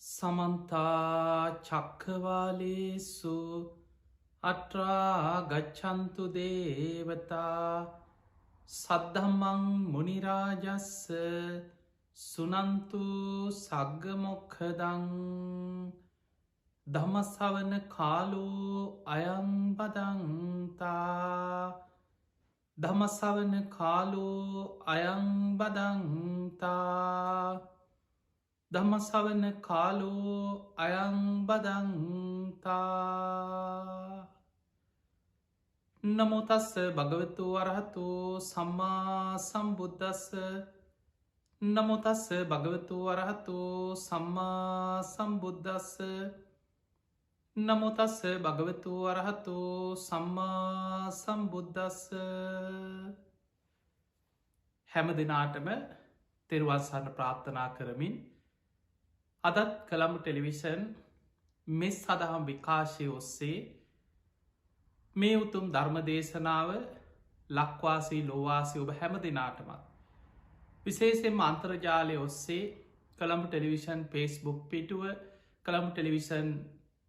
සමන්තා චක්කවාලේසු අට්‍රා ගච්චන්තු දේවතා සද්ධම්මං මුනිරාජස්ස සුනන්තු සග්ගමොක්ඛදං ධම්මස්සවන කාලෝ අයං බදන්තා ධම්මස්සවන කාලෝ අයං බදන්තා ධම්මසවන කාලෝ අයං බදන්තා නමෝ තස්ස භගවතු වරහතු සම්මා සම්බුද්දස්ස නමෝ තස්ස භගවතු වරහතු සම්මා සම්බුද්දස්ස නමෝ තස්ස භගවතු වරහතු සම්මා සම්බුද්දස්ස හැම දිනාටම තෙරුවන් සරණ ප්‍රාර්ථනා කරමින් අදත් කළඹ ටෙලිවිෂන් මෙස් සදහම් විකාශය ඔස්සේ මේ උතුම් ධර්ම දේශනාව ලක්වාසී ලෝවාසී ඔබ හැම දෙනාටමත් විශේෂෙන් අන්තර්ජාලය ඔස්සේ කළඹ ටෙලිවිෂන් ෆේස්බුක් පිටුව කළඹ ටෙලිවිෂන්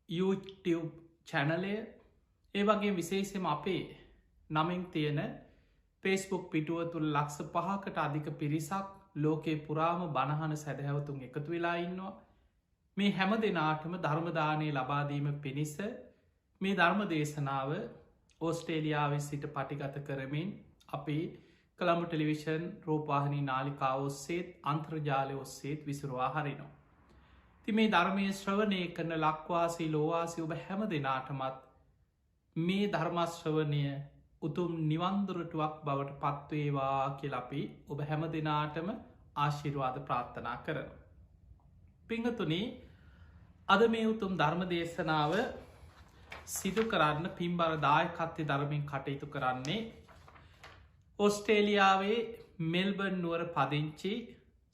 YouTube චැනලය ඒ වගේ විශේෂෙම අපේ නමින් තියෙන ෆේස්බුක් පිටුව තුළ ලක්ෂ 5කට අධික පිරිසක් ලෝකේ පුරාම බණහන සැදැහැවතුන් එකතු වෙලා ඉන්නවා මේ හැම දෙනාටම ධර්මදානය ලබාදීම පිණිස මේ ධර්ම දේශනාව ඕස්ට්‍රේලියාවේ සිට පටිගත කරමින් අපි කළඹ ටෙලිවිෂන් රූපවාහිනී නාලිකාව ඔස්සේත් අන්තර්ජාලය ඔස්සේත් විසුරුවා හරිනවා. ති මේ ධර්මය ශ්‍රවණය කරන ලක්වාසී ලෝවාසී ඔබ හැම දෙනාටමත් මේ ධර්මශ්‍රවණය උතුම් නිවන්දුරටුවක් බවට පත්වේවා කියල අපි ඔබ හැම දෙනාටම ආශිර්වාද ප්‍රාර්ථනා කරන. පිංහතුනේ අද මේ උතුම් ධර්ම දේශනාව සිදු කරන්න පින්බර දායකත්වය ධර්මයෙන් කටයුතු කරන්නේ ඔස්ට්‍රේලියාවේ මෙල්බර්න් නුවර පදිංචි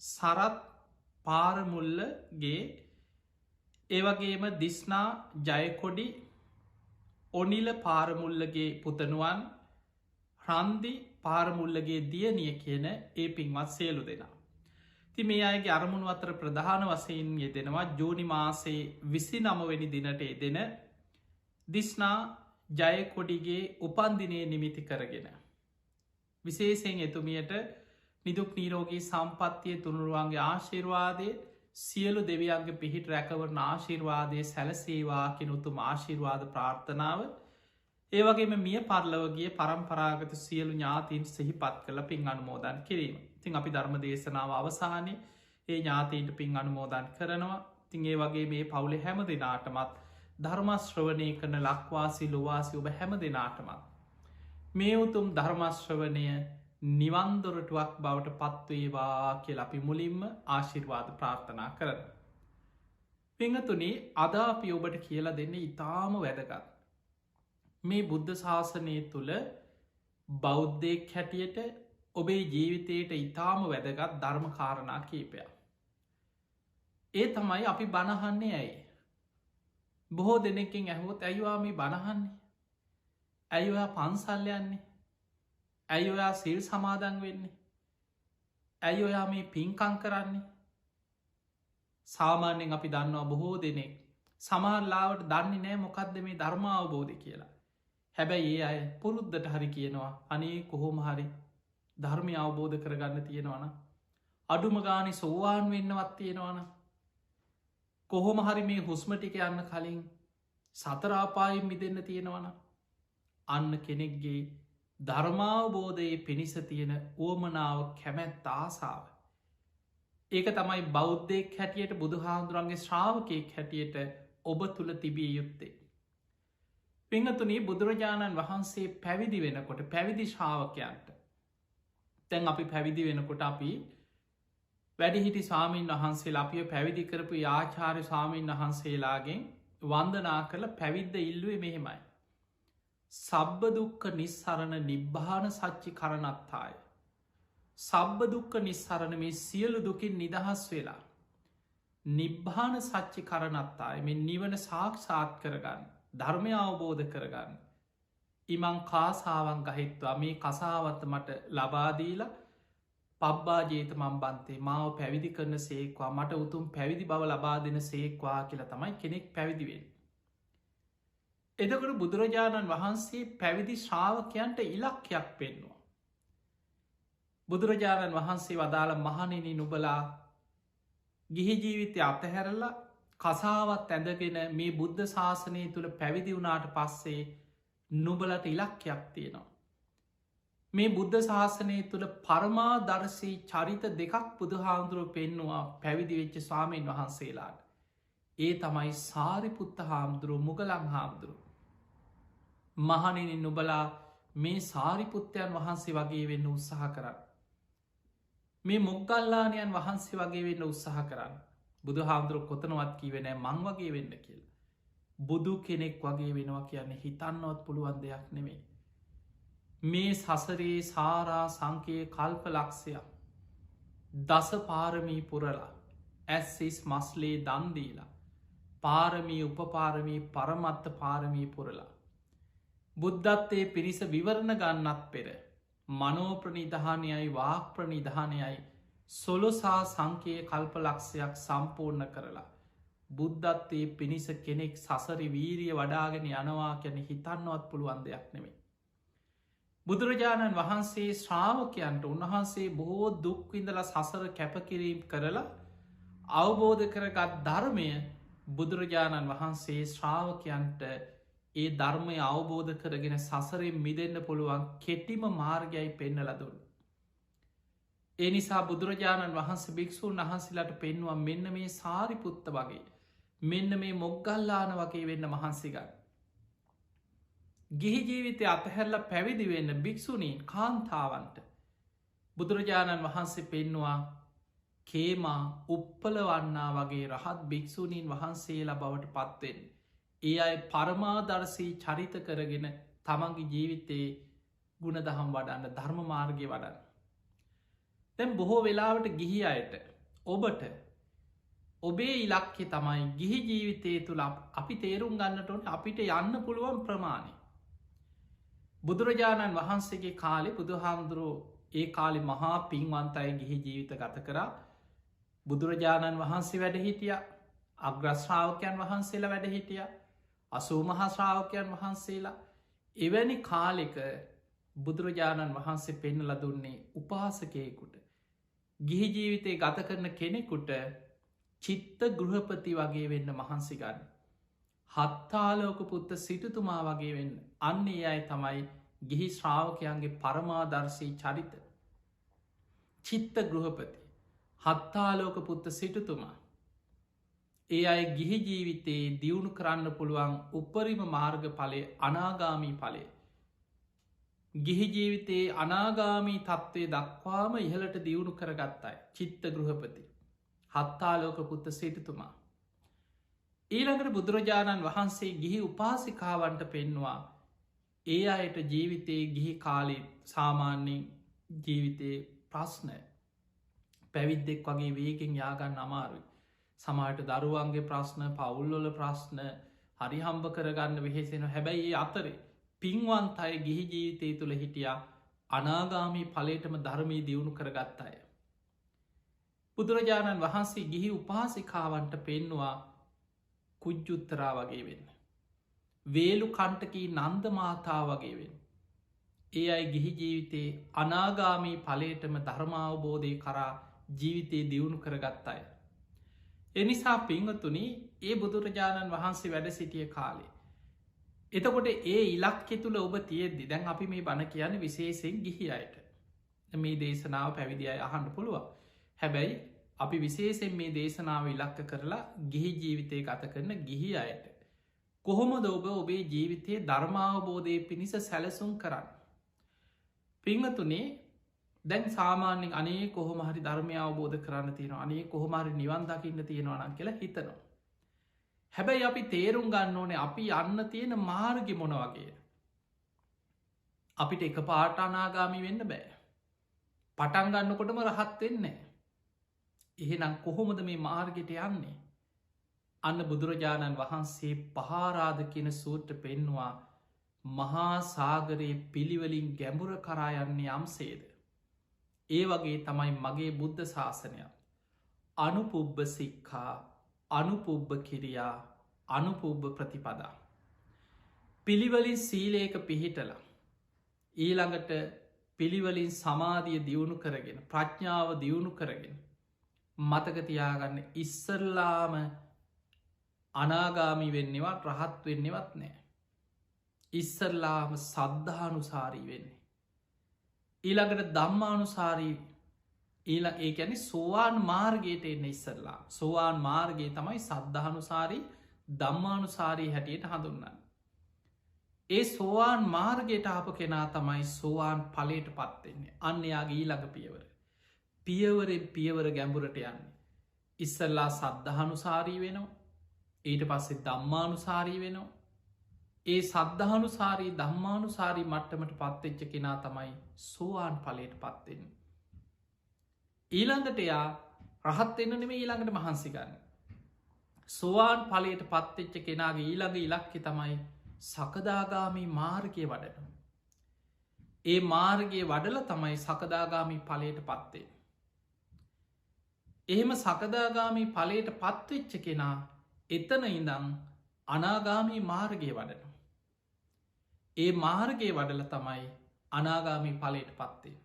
සරත් පාරමුල්ලගේ ඒවගේම දිස්නා ජයකොඩි ඔනිල පාරමුල්ලගේ පුතනුවන් රන්දි පාරමුල්ලගේ දියනිය කියන ඒ පින්වත් සේලු දෙනා. ති මේ අයගේ අරමුණු අතර ප්‍රධාන වසයෙන් යෙදෙනවා ජූනි මාසේ 29 දිනට යෙදෙන දිස්නා ජයකොඩිගේ උපන්දිනය නිමිති කරගෙන. විශේෂයෙන් එතුමියට නිදුක් නීරෝගී සම්පත්තිය තුනුරුවන්ගේ ආශිර්වාදය සියලු දෙවියන්ගේ පිහිට රැකවරන ආශිර්වාදය සැලසේවා කෙනුතුම ආශිර්වාද ප්‍රාර්ථනාව ඒවගේම මිය පරලවගේ පරම්පරාගත සියලු ඥාතීන් සිහිපත් කළ පින් අනුමෝදන් කිරීම. තින් අපි ධර්ම දේශනාව අවසානය ඒ ඥාතීන්ට පින් අනුමෝදන් කරනවා. තින් ඒ වගේ මේ පවුලෙ හැම දෙනාටමත් ධර්මශ්‍රවනය කරන ලක්වාසි ලොවාසි ඔබ හැම දෙනාටමත්. මේ උතුම් ධර්මශ්‍රවනය නිවන්දොරටුවක් බවට පත්වේවා කියල අපි මුලින්ම ආශිර්වාද ප්‍රාර්ථනා කරන. පිංහතුනේ අද අපි ඔබට කියලා දෙන්න ඉතාම වැදගත්. මේ බුද්ධ ශාසනය තුළ බෞද්ධයෙක් හැටියට ඔබේ ජීවිතයට ඉතාම වැදගත් ධර්මකාරණා කීපයක්. ඒ තමයි අපි බණහන්නේ ඇයි. බොහෝ දෙනෙකින් ඇහුවොත් ඇයිවා මේ බණහන්නේ. ඇයි ඔයා පන්සල් යන්නේ. ඇයි ඔයා සිල් සමාදන් වෙන්නේ. ඇයි ඔයා මේ පින්කං කරන්නේ. සාමාන්‍යෙන් අපි දන්නවා බොහෝ දෙනෙක් සමහරලාවට දන්නේ නෑ මොකක්ද මේ ධර්ම අවබෝධය කියලා. හැබැයි ඒ අය පුරුද්ධට හරි කියනවා අනේ කොහොම හරි ධර්මය අවබෝධ කරගන්න තියෙනවන. අඩුම ගානි සෝවාන් වෙන්නවත් තියෙනවන. කොහොම හරි මේ හුස්මටික යන්න කලින් සතරාපායෙන් මිදන්න තියෙනවන. අන්න කෙනෙක්ගේ ධර්මාවබෝධයේ පිණිස තියෙන ඕමනාව කැමැත් ආසාාව. ඒක තමයි බෞද්ධයෙක් හැටියට බුදුහාන්දුරන්ගේ ශ්‍රාවකයෙක් හැටියට ඔබ තුළ තිබිය යුත්තේ. පිංහතුනී බුදුරජාණන් වහන්සේ පැවිදි වෙනකොට පැවිදි ශ්‍රාවකයන්ට තැන් අපි පැවිදි වෙනකොට අපි වැඩිහිටි සාමීන් වහන්සේ අපිය පැවිදි කරපු ආචාර්ය සාමීන් වහන්සේලාගෙන් වන්දනා කළ පැවිද්ද ඉල්ලුවේ මෙහෙමයි. සබ්බ දුක්ක නිස්සරණ නිබ්භාන සච්චි කරනත්තාය. සබ්බ දුක්ක නිස්සරණ මේ සියලු දුකින් නිදහස් වෙලා. නිබ්භාන සච්චි කරනත්තාය මෙ නිවන සාක්ෂාත් කරගන්න ධර්මය අවබෝධ කරගන්න. ඉමං කාසාවන් ගහිත්වා මේ කසාවත්ත මට ලබාදීලා පබ්බා ජේත මම්බන්තේ මාව පැවිදි කරන සේක්වා මට උතුම් පැවිදි බව ලබා දෙන සේක්වා කියලා තමයි කෙනෙක් පැවිදිවෙන්. එදකට බුදුරජාණන් වහන්සේ පැවිදි ශ්‍රාවකයන්ට ඉලක්කයක් පෙන්වා. බුදුරජාණන් වහන්සේ වදාළ මහනෙන නුබලා ගිහි ජීවිතය අතහැරලා කසාවත් ඇඳගෙන මේ බුද්ධ ශාසනය තුළ පැවිදි වුණාට පස්සේ නුබලට ඉලක්කයක් තියෙනවා. මේ බුද්ධ ශාසනය තුළ පරමාදර්ශී චරිත දෙකක් බුදුහාමුදුරුව පෙන්නවා පැවිදි වෙච්ච ස්වාමීන් වහන්සේලාට. ඒ තමයි සාරිපුත්ත හාමුදුරුව මුගලන් හාමුදුරුව. මහනෙන නුබලා මේ සාරිපුත්තයන් වහන්සේ වගේ වෙන්න උත්සාහ කරන්න. මේ මොග්ගල්ලානයන් වහන්සේ වගේ වෙන්න උත්සාහ කරන්න. බුදු හාමුදුරුව කොතනවත් කීවෙනෑ මං වගේ වෙන්න කියලා. බුදු කෙනෙක් වගේ වෙනවා කියන්නේ හිතන්නවත් පුළුවන් දෙයක් නෙමේ. මේ සසරේ සාරා සංකයේ කල්ප ලක්ෂයක් දස පාරමී පුරලා ඇස්සිස් මස්ලේ දන්දීලා පාරමී උපපාරමී පරමත්ත පාරමී පුරලා බුද්ධත්තේ පිරිස විවරණ ගන්නත් පෙර මනෝප්‍රනිධානයයි වාක්ප්‍රනිධානයයි සොලොසා සංකයේ කල්ප ලක්ෂයක් සම්පූර්ණ කරලා බුද්ධත්තේ පිණිස කෙනෙක් සසරි වීරිය වඩාගෙන යනවා කැන හිතන්නවත් පුළුවන් දෙයක් නෙමේ. බුදුරජාණන් වහන්සේ ශ්‍රාවකයන්ට උන්වහන්සේ බොහෝ දුක්විඳල සසර කැපකිරීම් කරලා අවබෝධ කරගත් ධර්මය බුදුරජාණන් වහන්සේ ශ්‍රාවකයන්ට ඒ ධර්මය අවබෝධ කරගෙන සසරෙන් මිදන්න පුළුවන් කෙටිම මාර්ගයයි පෙන්න ලදුන්. ඒ නිසා බුදුරජාණන් වහන්සේ භික්‍ෂූන් වහන්සේලාට පෙන්වා මෙන්න මේ සාරිපුත්ත වගේ මෙන්න මේ මොග්ගල්ලාන වගේ වෙන්න මහන්සිගන්න. ගිහි ජීවිතය අතහැරල පැවිදි වෙන්න භික්‍ෂුණීන් කාන්තාවන්ට බුදුරජාණන් වහන්සේ පෙන්වා කේමා උප්පලවන්නා වගේ රහත් භික්‍ෂුණීන් වහන්සේලා බවට පත්වෙන්. ඒ අයි පරමාදර්ශී චරිත කරගෙන තමන්ගේ ජීවිතයේ ගුණදහම් වඩන්න ධර්ම මාර්ගය වඩන්න. තැම් බොහෝ වෙලාවට ගිහි අයට ඔබට ඔබේ ඉලක්කෙ තමයි ගිහි ජීවිතය තුළ අපි තේරුම් ගන්නටට අපිට යන්න පුළුවන් ප්‍රමාණය. බුදුරජාණන් වහන්සේගේ කාලෙ බුදුහාමුදුරුවෝ ඒ කාලෙ මහා පින්වන්තයි ගිහි ජීවිත ගත කරා බුදුරජාණන් වහන්සේ වැඩ හිටිය අග්‍රශ්‍රාවකයන් වහන්සේලා වැඩ හිටිය අසූ මහාශ්‍රාවකයන් වහන්සේලා එවැනි කාලෙක බුදුරජාණන් වහන්සේ පෙන්නල දුන්නේ උපාසකයෙකුට ගිහි ජීවිතය ගත කරන කෙනෙකුට චිත්ත ගෘහපති වගේ වෙන්න මහන්සිගන්න. හත්තාලෝක පුත්ත සිටුතුමා වගේ වෙන්න අන්න ඒ අයි තමයි ගිහි ශ්‍රාවකයන්ගේ පරමාදර්ශී චරිත. චිත්ත ගෘහපති හත්තාලෝක පුත්ත සිටුතුමා ඒ අය ගිහි ජීවිතයේ දියුණු කරන්න පුළුවන් උපරිම මාර්ග පලේ අනාගාමී පලේ. ගිහි ජීවිතයේ අනාගාමී තත්ත්වය දක්වාම ඉහලට දියුණු කරගත්තයි චිත්ත ගෘහපති හත්තාලෝක පුත්ත සිටුතුමා. ඊළඟට බුදුරජාණන් වහන්සේ ගිහි උපාසිකාවන්ට පෙන්වා ඒ අයට ජීවිතයේ ගිහි කාලෙ සාමාන්‍යෙන් ජීවිතයේ ප්‍රශ්නය පැවිද්දෙක් වගේ වේගෙන් යාගන්න අමාරුයි. සමහට දරුවන්ගේ ප්‍රශ්න පවුල්ලොල ප්‍රශ්න හරි හම්බ කරගන්න වෙහෙසෙන හැබැයි ඒ අතරේ පින්වන්ත අය ගිහි ජීවිතය තුළ හිටිය අනාගාමී පලේටම ධර්මී දියුණු කරගත් අය. බුදුරජාණන් වහන්සේ ගිහි උපාසිකාවන්ට පෙන්වා කුජ්ජුත්තරා වගේ වෙන්න. වේලු කණ්ටකී නන්ද මාතා වගේ වෙන්. ඒ අයි ගිහි ජීවිතයේ අනාගාමී පලේටම ධර්මාවබෝධය කරා ජීවිතයේ දියුණු කරගත් අය. එනිසා පිංහතුනි ඒ බුදුරජාණන් වහන්සේ වැඩ සිටිය කාලේ. එතකොට ඒ ඉලක්කෙ තුළ ඔබ තියෙද්දි දැන් අපි මේ බණ කියන විශේෂෙන් ගිහි අයට මේ දේශනාව පැවිදි අය අහන්ඩ පුළුවන්. හැබැයි අපි විශේෂෙන් මේ දේශනාව ඉලක්ක කරලා ගිහි ජීවිතය ගත කරන ගිහි අයට. කොහොමද ඔබ ඔබේ ජීවිතයේ ධර්මාවබෝධය පිණිස සැලසුම් කරන්න. පිංහතුනේ දැන් සාමාන්‍යෙන් අනේ කොහොම හරි ධර්මය අවබෝධ කරන්න තියෙන අනේ කොහොමහරි නිවන් දකින්න තියෙනවනම් කියලා හිතනවා. හැබැයි අපි තේරුම් ගන්න ඕනේ අපි යන්න තියෙන මාර්ගි මොන වගේ. අපිට එක පාට අනාගාමි වෙන්න බෑ. පටන් ගන්නකොටම රහත් වෙන්නේ. එහෙනම් කොහොමද මේ මාර්ගයට යන්නේ. අන්න බුදුරජාණන් වහන්සේ පහාරාධ කියන සූත්‍ර පෙන්වා මහා සාගරයේ පිළිවලින් ගැඹුර කරා යන්නේ යම්සේද. ඒ වගේ තමයි මගේ බුද්ධ ශාසනයක්. අනුපුබ්බ සික්ඛා, අනුපුබ්බ කිරියා, අනුපුබ්බ ප්‍රතිපදා. පිළිවලින් සීලයක පිහිටලා ඊළඟට පිළිවලින් සමාධිය දියුණු කරගෙන ප්‍රඥාව දියුණු කරගෙන මතකතියාගන්න ඉස්සරලාම අනාගාමි වෙන්නවත් රහත් වෙන්නවත් නෑ. ඉස්සරලාම සද්ධානුසාරී වෙන්නේ. ඊළඟට ධම්මානුසාරී ඒ ඇනි සෝවාන් මාර්ගයට එන්න ඉස්සරලා සෝවාන් මාර්ගයේ තමයි සද්ධානුසාරී ධම්මානුසාරී හැටියට හඳුන්නන්න. ඒ සෝවාන් මාර්ගයට ආප කෙනා තමයි සෝවාන් පලට පත්වෙන්නේ. අන්‍යයාගේ ඊළඟ පියවර. පියවරෙන් පියවර ගැඹුරට යන්නේ. ඉස්සල්ලා සද්ධානුසාරී වෙනවා. ඊට පස්සේ ධම්මානුසාරී වෙනවා. ඒ සද්ධානුසාරී ධම්මානුසාරී මට්ටමට පත්වෙච්ච කෙනා තමයි සෝවාන් පලට පත්වෙන්නේ. ඊළඟට එයා රහත් එන්න නෙමේ ඊළඟට මහන්සිගන්න. සෝවාන් පලයට පත්වෙච්ච කෙනාගේ ඊළඟ ඉලක්කෙ තමයි සකදාගාමී මාර්ගය වඩන. ඒ මාර්ගයේ වඩල තමයි සකදාගාමී පලයට පත්වේ. එහෙම සකදාගාමී පලයට පත්වෙච්ච කෙනා එතන ඉඳං අනාගාමී මාර්ගය වඩන. ඒ මාර්ගයේ වඩල තමයි අනාගාමී පලයට පත්වේ.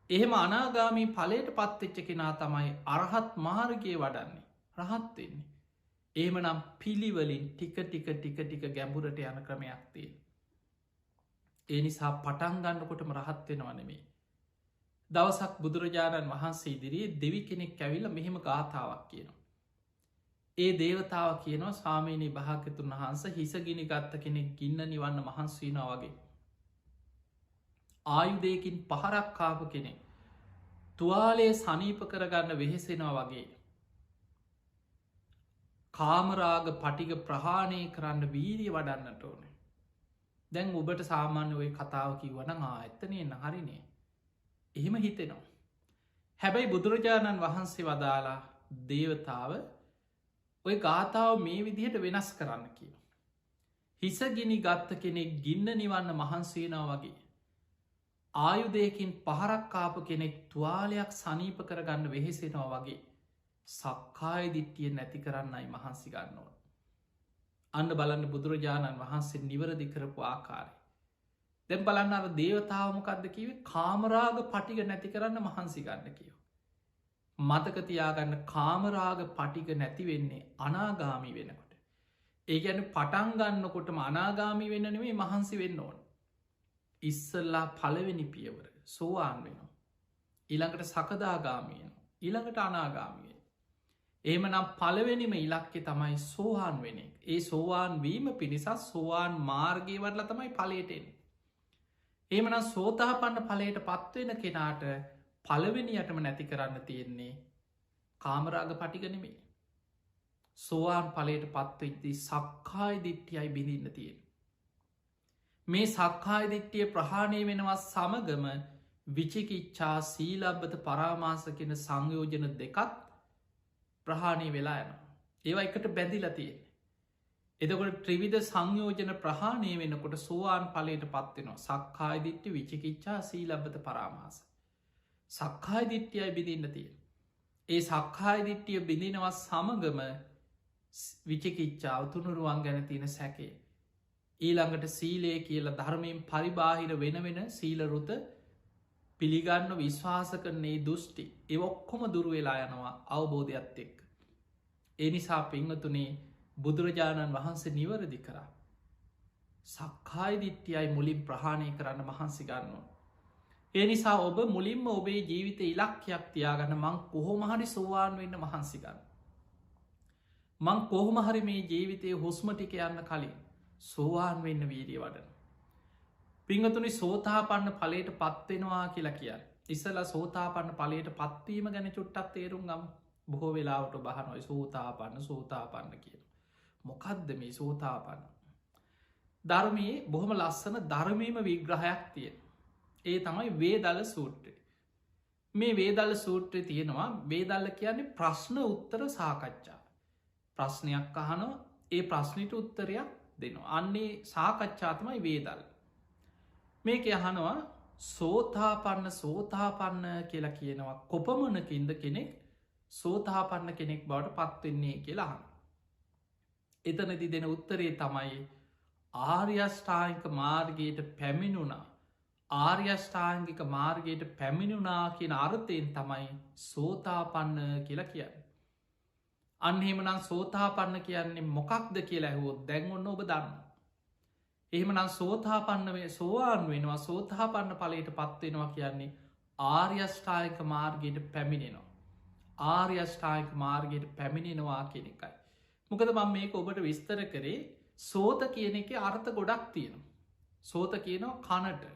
එහෙම අනාගාමී පලයට පත්වෙච්ච කෙනා තමයි අරහත් මාර්ගය වඩන්නේ රහත් වෙන්නේ. එහෙම නම් පිළිවලින් ටික ටික ගැඹුරට යන ක්‍රමයක් තිය. ඒ නිසා පටන්ගන්නකොටම රහත් වෙනවා නෙමේ. දවසක් බුදුරජාණන් වහන්සේ ඉදිරියේ දෙවි කෙනෙක් ඇවිල්ල මෙහෙම ගාථාවක් කියනවා. ඒ දේවතාව කියනවා ස්වාමීනී භාග්‍යතුන් වහන්ස හිසගිනි ගත්ත කෙනෙක් ගින්න නිවන්න මහන්සීනා වගේ. ආයුදයකින් පහරක් කාප කෙනෙක් තුවාලේ සනීප කරගන්න වෙහෙසෙනවා වගේ. කාමරාග පටික ප්‍රහාණය කරන්න වීරිය වඩන්නට ඕනේ. දැන් ඔබට සාමාන්‍ය ඔය කතාව කිව්වන ඇත්තනය නහරිනේ. එහෙම හිතෙනවා. හැබැයි බුදුරජාණන් වහන්සේ වදාලා දේවතාව ඔය ගාථාව මේ විදිහට වෙනස් කරන්න කිය. හිසගිනි ගත්ත කෙනෙක් ගින්න නිවන්න මහන්සේනා වගේ. ආයුදයකින් පහරක්කාප කෙනෙක් තුවාලයක් සනීප කරගන්න වෙහෙසෙනවා වගේ. සක්කාය දිට්ටිය නැති කරන්නයි මහන්සි ගන්නවා. අන්න බලන්න බුදුරජාණන් වහන්සේ නිවරදි කරපු ආකාරය. දැම් බලන්න අර දේවතාවමකක්ද කිවේ කාමරාග පටික නැති කරන්න මහන්සි ගන්න කියෝ. මතකතියාගන්න කාමරාග පටික නැතිවෙන්නේ අනාගාමි වෙනකොට. ඒ ගැන පටන්ගන්නකොටම අනාගාමි වෙන්න නෙවේ මහන්සි වෙන්න ඕන. ඉස්සල්ලා පලවෙනි පියවර සෝවාන් වෙනවා. ඊළඟට සකදාගාමියන ඊළඟට අනාගාමිය. එහෙම නම් පලවෙනිම ඉලක්කෙ තමයි සෝහන් වෙන. ඒ සෝවාන් වීම පිණිසත් සෝවාන් මාර්ගය වඩල තමයි පලේටෙන්. එමන සෝතාපන්න පලයට පත්වෙන කෙනාට පලවෙනියටම නැති කරන්න තියෙන්නේ කාමරාග පටිගනෙමේ. සෝවාන් පලයට පත්වෙච්දී සක්කාය දිට්ටියයි බිඳින්න තියෙන. මේ සක්කාය දිට්ටිය ප්‍රහාණය වෙනවා සමගම විචිකිච්චා සීලබ්බත පරාමාස කෙන සංයෝජන දෙකත් ප්‍රහාණය වෙලා යන. ඒවා එකට බැඳිල තියෙන. එදකොට ත්‍රිවිධ සංයෝජන ප්‍රහාණය වෙනකොට සෝවාන් පලයට පත්වෙනවා සක්කාය දිට්ටි විචිකිච්චා සීලබ්බත පරාමාස. සක්කාය දිට්ටියයි බිඳින්න තියෙන. ඒ සක්කාය දිට්ටිය බිඳිනවා සමගම විචිකිච්චාව තුනුරුවන් ගැන තියෙන සැකේ. ඊළඟට සීලය කියල ධර්මයෙන් පරිබාහිර වෙන සීලරුත පිළිගන්න විශ්වාස කරන්නේ දුෘෂ්ටි ඒ ඔක්කොම දුරුවෙලා යනවා අවබෝධයක්ත් එක්ක. ඒ නිසා පිංහතුනේ බුදුරජාණන් වහන්සේ නිවරදි කරා. සක්කාය දිට්ටියයි මුලින් ප්‍රහාණය කරන්න මහන්සි ගන්නවා. ඒ නිසා ඔබ මුලින්ම ඔබේ ජීවිත ඉලක්කයක් තියාගන්න මං කොහොමහරි සෝවාන් වෙන්න මහන්සිගන්න. මං කොහොමහරි මේ ජීවිතය හුස්මටික යන්න කලින් සෝවාන් වෙන්න වීරිය වඩන. පිංහතුනි සෝතාපන්න පලට පත්වෙනවා කියලා කියන්න. ඉස්සලා සෝතාපන්න පලට පත්වීම ගැන චුට්ටත් තේරුම් ගම් බොහෝ වෙලාවට බහනොයි සෝතාපන්න කියන. මොකක්ද මේ සෝතාපන්න. ධර්මයේ බොහොම ලස්සන ධර්මීම විග්‍රහයක් තියෙන. ඒ තමයි වේදල සූට්‍රය. මේ වේදල සූත්‍රය තියෙනවා වේදල්ල කියන්නේ ප්‍රශ්න උත්තර සාකච්ඡා. ප්‍රශ්නයක් අහනෝ ඒ ප්‍රශ්නිට උත්තරයක් දෙනවා. අන්නේ සාකච්ඡාතමයි වේදල්. මේක අහනවා සෝතාපන්න කියලා කියනවා කොපමණකින්ද කෙනෙක් සෝතාපන්න කෙනෙක් බවට පත්වෙන්නේ කියලා. එතනති දෙන උත්තරේ තමයි ආර්යෂ්ඨායික මාර්ගයට පැමිණුණා. ආර්යෂ්ඨාංගික මාර්ගයට පැමිණුනා කියන අර්ථයෙන් තමයි සෝතාපන්න කියලා කියන්න. අන්හෙමනම් සෝතාපන්න කියන්නේ මොකක්ද කියලා ඇහුවොත් දැන් ඔන්න ඔබ දන්න. එහෙමනම් සෝතාපන්න වේ සෝවාන් වෙනවා සෝතාපන්න පලට පත්වෙනවා කියන්නේ ආර්යෂ්ඨායික මාර්ගයට පැමිණෙනවා. ආර්යෂ්ඨායික මාර්ගයට පැමිණෙනවා කියන එකයි. මොකද මම මේක ඔබට විස්තර කරේ සෝත කියන එක අර්ථ ගොඩක් තියෙනවා. සෝත කියනවා කනට.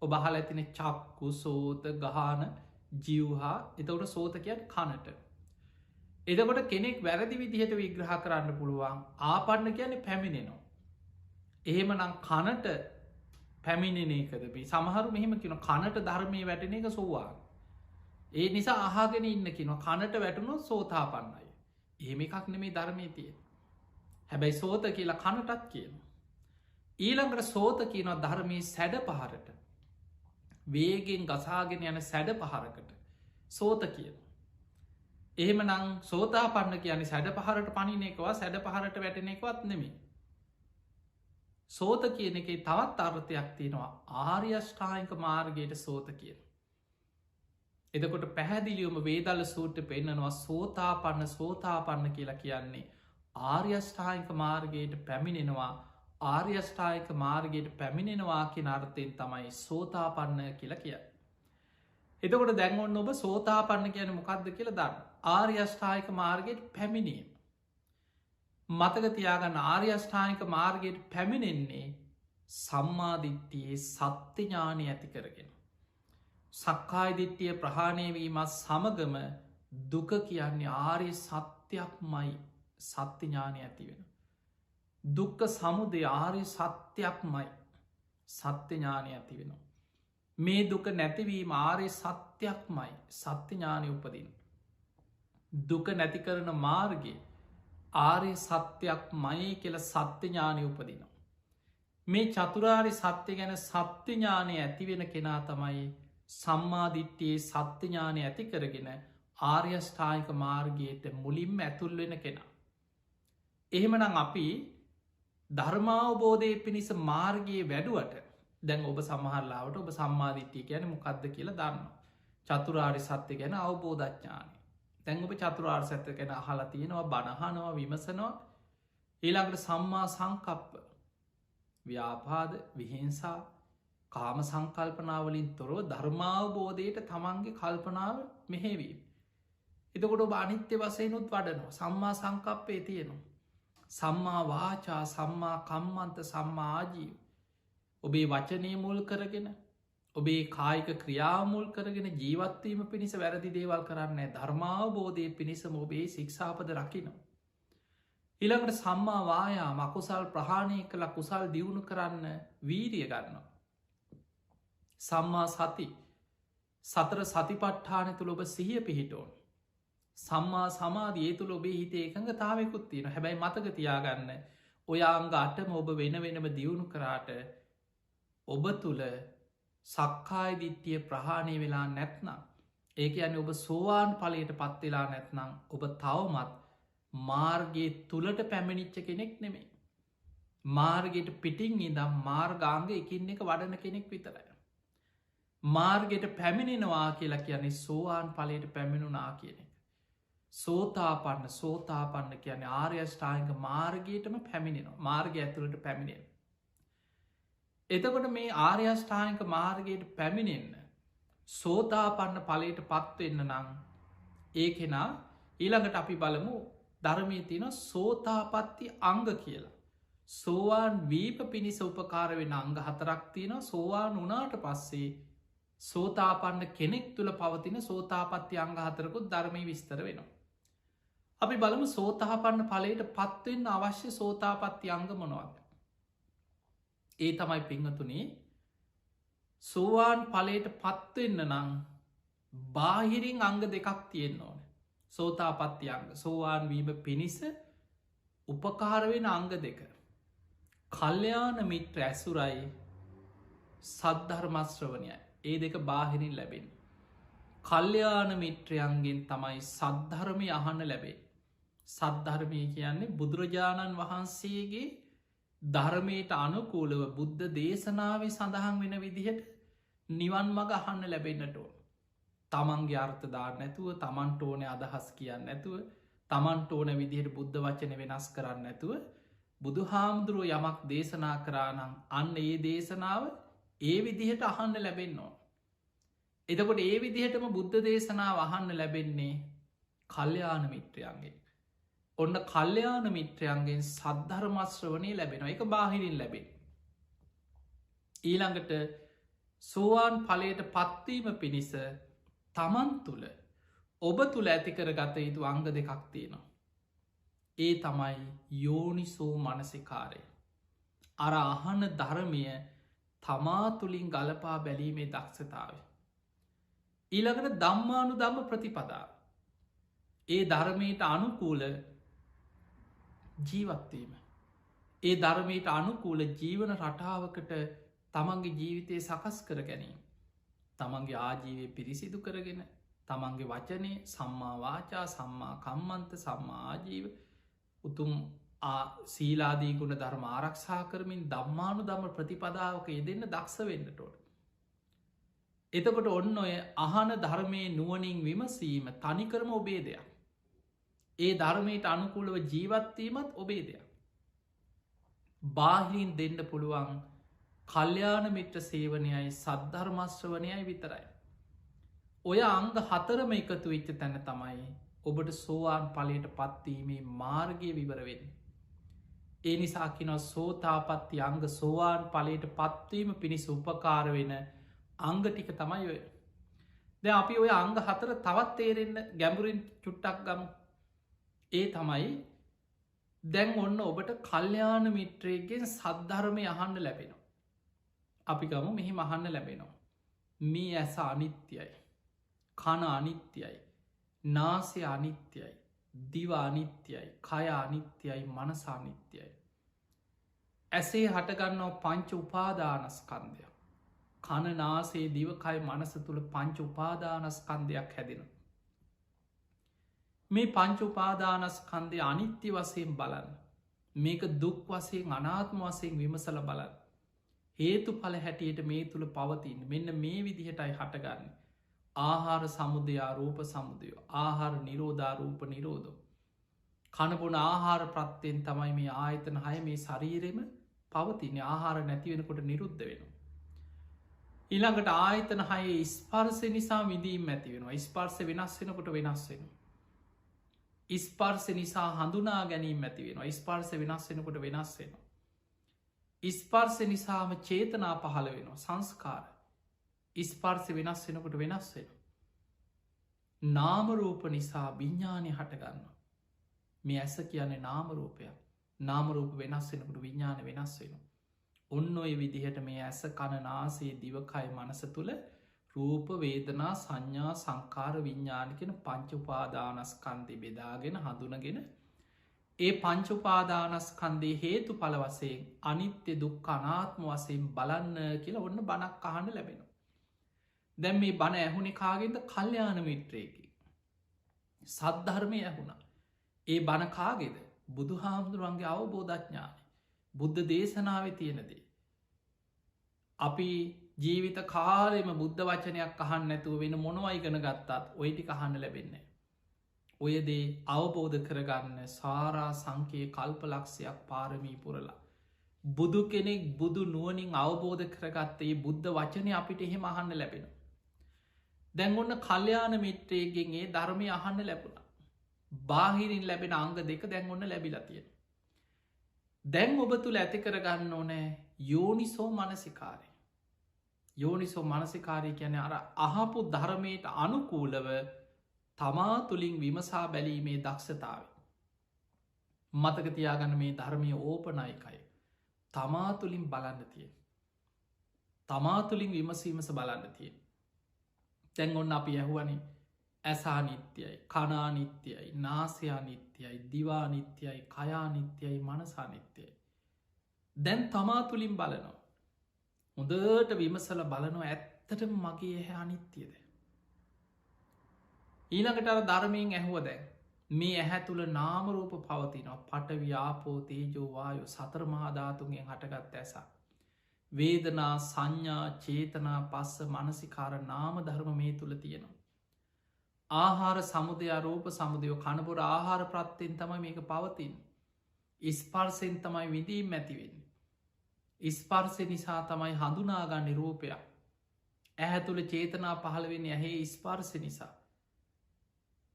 ඔබ අහල ඇතින චක්කු සෝත ගහන ජීවහා එතවට සෝත කියන් කනට. එදකොට කෙනෙක් වැරදි විදිහට විග්‍රහ කරන්න පුළුවන් ආපන්න කියන්නේ පැමිණෙනවා. එහෙමනම් කනට පැමිණෙන එකදබී සමහරු මෙහෙම කියෙන කනට ධර්මය වැටෙන එක සෝවාන්. ඒ නිසා අහගෙන ඉන්න කියෙන කනට වැටුණු සෝතාපන්නයි. එහෙම එකක් නෙමේ ධර්මය තිය. හැබැයි සෝත කියලා කනටත් කියන. ඊළඟට සෝත කියනවා ධර්මී සැඩ පහරට වේගෙන් ගසාගෙන යන සැඩ පහරකට සෝත කියන. එහෙම නං සෝතාපන්න කියන්නේ සැඩ පහරට පනින එකවා සැඩ පහරට වැටෙන එකවත් නෙමේ. සෝත කියන එක තවත් අර්ථයක් තියෙනවා ආර්යෂ්ඨායික මාර්ගයට සෝත කියන. එදකොට පැහැදිලියුම වේදල සූට පෙන්න්නනවා සෝතාපන්න කියලා කියන්නේ ආර්යෂ්ඨායික මාර්ගයට පැමිණෙනවා ආර්යෂ්ඨායික මාර්ගයට පැමිණෙනවා කිය අර්ථයෙන් තමයි සෝතාපන්න කියලා කිය. එතකොට දැන්වොන්න ඔබ සෝතාපන්න කියන මොකක්ද කියලා දන්න ආර්යෂ්ඨායික මාර්ගයට පැමිණීම. මතක තියාගන්න ආර්යෂ්ඨායික මාර්ගයට පැමිණෙන්නේ සම්මාධිට්ටියේ සත්‍යඥානය ඇති කරගෙන. සක්කායිදිට්ටිය ප්‍රහාණයවීමත් සමගම දුක කියන්නේ ආර්ය සත්‍යයක්මයි සත්‍යඥානය ඇති වෙන. දුක්ක සමුදය ආර්ය සත්‍යයක්මයි සත්‍යඥානය ඇති වෙනවා. මේ දුක නැතිවීම ආර්ය සත්‍යයක්මයි සත්‍යඥානය උපදින. දුක නැති කරන මාර්ගය ආර්ය සත්‍යයක් මයි කියල සත්‍යඥානය උපදිනවා. මේ චතුරාරි සත්‍ය ගැන සත්‍යඥානය ඇතිවෙන කෙනා තමයි සම්මාධිට්ටියේ සත්‍යඥානය ඇති කරගෙන ආර්යෂ්ඨායික මාර්ගයට මුලින්ම ඇතුල් වෙන කෙනා. එහෙමනම් අපි ධර්මාවබෝධය පිණිස මාර්ගයේ වැඩුවට දැන් ඔබ සමහරලාවට ඔබ සම්මාධිට්ටිය ගැන මොකක්ද කියලා දන්න. චතුරාරි සත්‍ය ගැන අවබෝධඥානය. තැන් ඔබ චතුරාර් සඇත ගැන අහලා තියෙනවා බණහනවා විමසනවා ඊළඟට සම්මා සංකප්ප ව්‍යාපාද විහිංසා කාම සංකල්පනාවලින් තොරව ධර්මාවබෝධයට තමන්ගේ කල්පනාව මෙහෙවීම. එතකොට ඔබ අනිත්‍ය වසයනුත් වඩනවා සම්මා සංකප්පේ තියෙනවා. සම්මා වාචා සම්මා කම්මන්ත සම්මා ආජීව ඔබේ වචනය මුල් කරගෙන ඔබේ කායික ක්‍රියාමුල් කරගෙන ජීවත්වීම පිණිස වැරදි දේවල් කරන්නේ ධර්මාවබෝධය පිණිසම ඔබේ ශික්ෂාපද රකිනවා. ඉළඟට සම්මා වායා මකුසල් ප්‍රහාණය කළ කුසල් දියුණු කරන්න වීරිය ගන්නවා. සම්මා සති සතර සතිපට්ඨාන තුළ ඔබ සිහිය පිහිටෝන්. සම්මා සමාධයේ තුළ ඔබේ හිතේ එකඟ තාවකුත් තියෙන හැබැයි මතක තියාගන්න ඔයාංග අටම ඔබ වෙන වෙනම දියුණු කරාට ඔබ තුළ සක්කායිදිට්ටිය ප්‍රහාණය වෙලා නැත්නම් ඒක යන ඔබ සෝවාන් පලයට පත්වෙලා නැත්නම් ඔබ තවමත් මාර්ගයේ තුළට පැමිණිච්ච කෙනෙක් නෙමේ. මාර්ගයට පිටිං ඉදම් මාර්ගාංග එකින් එක වඩන කෙනෙක් විතරය. මාර්ගයට පැමිණෙනවා කියලා කියන්නේ සෝවාන් පලයට පැමිණුනා කියන එක. සෝතාපන්න කියන ආර්යෂ්ඨායික මාර්ගයටම පැමිණෙනවා මාර්ගය ඇතුළට පැමිණෙන. එතකොට මේ ආර්යෂ්ඨායික මාර්ගයට පැමිණෙන්න සෝතාපන්න පලයට පත්වෙන්න නං ඒකෙනා ඊළඟට අපි බලමු ධර්මය තියෙන සෝතාපත්ති අංග කියලා. සෝවාන් වීප පිණිස උපකාර වෙන අංග හතරක් තියෙන සෝවාන් වනාට පස්සේ සෝතාපන්න කෙනෙක් තුළ පවතින සෝතාපත්ති අංග හතරකුත් ධර්මය විස්තර වෙනවා. අපි බලමු සෝතාපන්න පලයට පත්වෙන්න අවශ්‍ය සෝතාපත්ති අංග මොනවද. ඒ තමයි පිංහතුනේ සෝවාන් පලයට පත්වෙන්න නං බාහිරින් අංග දෙකක් තියෙන්න ඕන. සෝතාපත්ති අංග සෝවාන් වීම පිණිස උපකාරවෙන අංග දෙක. කල්්‍යයාන මිත්‍ර ඇසුරයි සද්ධර්මශ්‍රවනයයි. ඒ දෙක බාහිරින් ලැබෙන. කල්්‍යයාන මිත්‍රයන්ගෙන් තමයි සද්ධර්මය අහන්න ලැබේ. සද්ධර්මය කියන්නේ බුදුරජාණන් වහන්සේගේ ධර්මයට අනුකූලව බුද්ධ දේශනාව සඳහන් වෙන විදිහට නිවන් මග අහන්න ලැබෙන්න්නට ඕන. තමන්ගේ අර්ථදාර නැතුව තමන්ට ඕන අදහස් කියන්න නැතුව තමන්ට ඕන විදිහට බුද්ධ වචන වෙනස් කරන්න නැතුව බුදු හාමුදුරුව යමක් දේශනා කරානම් අන්න ඒ දේශනාව ඒ විදිහට අහන්න ලැබෙන්නවා. එතකොට ඒ විදිහටම බුද්ධ දේශනාව අහන්න ලැබෙන්නේ කල්්‍යයාන මිත්‍රයන්ගේ. ඔන්න කල්්‍යයාන මිත්‍රයන්ගෙන් සද්ධර්මශ්‍රවනය ලැබෙන එක බාහිරින් ලැබෙන. ඊළඟට සෝවාන් ඵලයට පත්වීම පිණිස තමන් තුළ ඔබ තුළ ඇතිකර ගත යුතු අංග දෙකක් තියෙනවා. ඒ තමයි යෝනිසෝ මනසිකාරය. අර අහන ධර්මය තමා තුළින් ගලපා බැලීමේ දක්ෂතාව. ඊළඟට දම්මානු දම්ම ප්‍රතිපදා. ඒ ධර්මයට අනුකූල ජීවත්වීම. ඒ ධර්මයට අනුකූල ජීවන රටාවකට තමන්ගේ ජීවිතය සකස් කර ගැනීම. තමන්ගේ ආජීවය පිරිසිදු කරගෙන තමන්ගේ වචනය සම්මාවාචා සම්මා කම්මන්ත සම්මා ආජීව උතුම් සීලාදී ගුණ ධර්ම ආරක්ෂා කරමින් දම්මානු දම ප්‍රතිපදාවක යෙදෙන්න දක්ෂ වෙන්නටෝට. එතකොට ඔන්න ඔය අහන ධර්මය නුවනින් විමසීම තනිකරම ඔබේ දෙයක්. ඒ ධර්මයට අනුකූලව ජීවත්වීමත් ඔබේ දෙයක්. බාහිරින් දෙන්න පුළුවන් කල්්‍යයාන මිත්‍ර සේවනයයි සද්ධර්මශ්‍රවනයයි විතරයි. ඔය අංග හතරම එකතු වෙච්ච තැන තමයි ඔබට සෝවාන් ඵලයට පත්වීමේ මාර්ගය විවරවෙන්න. ඒ නිසාකිනො සෝතාපත්ති අංග සෝවාන් ඵලයට පත්වීම පිණිස උපකාර වෙන අංග ටික තමයි ඔය. ද අපි ඔය අංග හතර තවත් තේරෙන්න ගැඹුරින් චුට්ටක් ගමු. ඒ තමයි දැන් ඔන්න ඔබට කල්්‍යයාන මිත්‍රයගෙන් සද්ධර්මය අහන්න ලැබෙනවා. අපි ගම මෙහි මහන්න ලැබෙනවා. මේ ඇස අනිත්‍යයි. කන අනිත්‍යයි. නාසය අනිත්‍යයි. දිව අනිත්‍යයි. කය අනිත්‍යයි. මනස අනිත්‍යයි. ඇසේ හටගන්නව පංච උපාදානස්කන්දය. කන නාසේ දිවකයි මනස තුළ පංච උපාදානස්කන්දයක් හැදෙන. මේ පංච උපාදානස්කන්දය අනිත්‍ය වසයෙන් බලන්න. මේක දුක් වසයෙන් අනාත්ම වසයෙන් විමසල බලන්න. හේතු පල හැටියට මේ තුළ පවතින් මෙන්න මේ විදිහටයි හටගන්න. ආහාර සමුදයා රූප සමුදය ආහාර නිරෝධා රූප නිරෝධෝ. කණපුන ආහාර ප්‍රත්්‍යයෙන් තමයි මේ ආයතන හය මේ ශරීරෙම පවතින ආහාර නැතිවෙනකොට නිරුද්ධ වෙන. ඊළඟට ආයතන හයේ ස්පර්සය නිසා විදීම් ඇති වෙනවා. ස්පර්ස වෙනස් වෙනකොට වෙනස් වෙන. ස්පර්ස නිසා හඳුනා ගැනීම ඇති වෙනවා. ස්පර්ස වෙනස් වෙනකොට වෙනස් වෙනවා. ස්පර්ස නිසාම චේතනා පහළ වෙනවා. සංස්කාර ස්පර්ස වෙනස් වෙනකොට වෙනස් වෙන. නාමරූප නිසා විඤ්ඥානය හටගන්න. මේ ඇස කියන්නේ නාමරූපයක්. නාමරූප වෙනස් වෙනකට විඤ්ඥාන වෙනස් වෙන. ඔන්න ඔය විදිහට මේ ඇස කණනාසේ දිවකය මනස තුළ රූප වේදනා සංඥා සංකාර විඤ්ඥානිකෙන පංචුපාදානස්කන්දය බෙදාගෙන හඳුනගෙන ඒ පංචුපාදානස්කන්දේ හේතු පල වසයෙන් අනිත්‍ය දුක් අනාත්ම වසයෙන් බලන්න කියලා ඔන්න බණක් අහන්න ලැබෙන. දැම් මේ බණ ඇහුණි කාගෙන්ද කල්්‍යයාන මිත්‍රයකි. සද්ධර්මය ඇහුණ. ඒ බණකාගෙද බුදු හාමුදුරුවන්ගේ අවබෝධඥාන බුද්ධ දේශනාව තියෙනදේ. අපි ජීවිත කාලෙම බුද්ධ වචනයක් අහන්න නැතුව වෙන මොනවයිගන ගත්තාත් ඔයිටි අහන්න ලැබෙන්නේ. ඔයදේ අවබෝධ කරගන්න සාරා සංකයේ කල්පලක්ෂයක් පාරමී පුරලා. බුදු කෙනෙක් බුදු නුවනින් අවබෝධ කරගත්තේ බුද්ධ වචනය අපිට එහෙම අහන්න ලැබෙන. දැන් ඔන්න කල්්‍යයාන මිත්‍රයගෙන්ගේ ධර්මය අහන්න ලැබුණ. බාහිරින් ලැබෙන අංග දෙක දැන් ඔන්න ලැබිලා තියෙන. දැන් ඔබ තුළ ඇති කරගන්න ඕනෑ යෝනිසෝ මනසිකාරය. යෝනිසෝ මනසිකාරය කියන අර අහපු ධර්මයට අනුකූලව තමා තුළින් විමසා බැලීමේ දක්ෂතාව. මතක තියාගන්න මේ ධර්මය ඕපනයිකයි. තමා තුළින් බලන්න තිය. තමා තුළින් විමසීමස බලන්න තිය. තැන් ඔන්න අපි ඇහුවනි ඇසානිත්‍යයි කනානිත්‍යයි නාසයානිත්‍යයි දිවානිත්‍යයි කයානිත්‍යයි මනසානිත්‍යයි. දැන් තමා තුළින් බලනවා. හොඳට විමසල බලනො ඇත්තට මගේ ඇහැ අනිත්‍යද. ඊළඟට අර ධර්මයෙන් ඇහුව දැන් මේ ඇහැ තුළ නාමරූප පවතිනවා පට ව්‍යාපෝ තේජෝවායෝ සතර මහාධාතුන්ගෙන් හටගත් ඇසා. වේදනා සංඥා චේතනා පස්ස මනසිකාර නාම ධර්ම මේ තුළ තියෙනවා. ආහාර සමුදය රූප සමුදයෝ කණපුර ආහාර ප්‍රත්තියෙන් තමයි මේක පවතින්. ඉස්පර්සෙන් තමයි විඳීම් ඇතිවෙන්. ඉස්පර්සය නිසා තමයි හඳුනාගන්න රූපයක්. ඇහැ තුළ චේතනා පහළවෙන්න ඇහේ ඉස්පර්සය නිසා.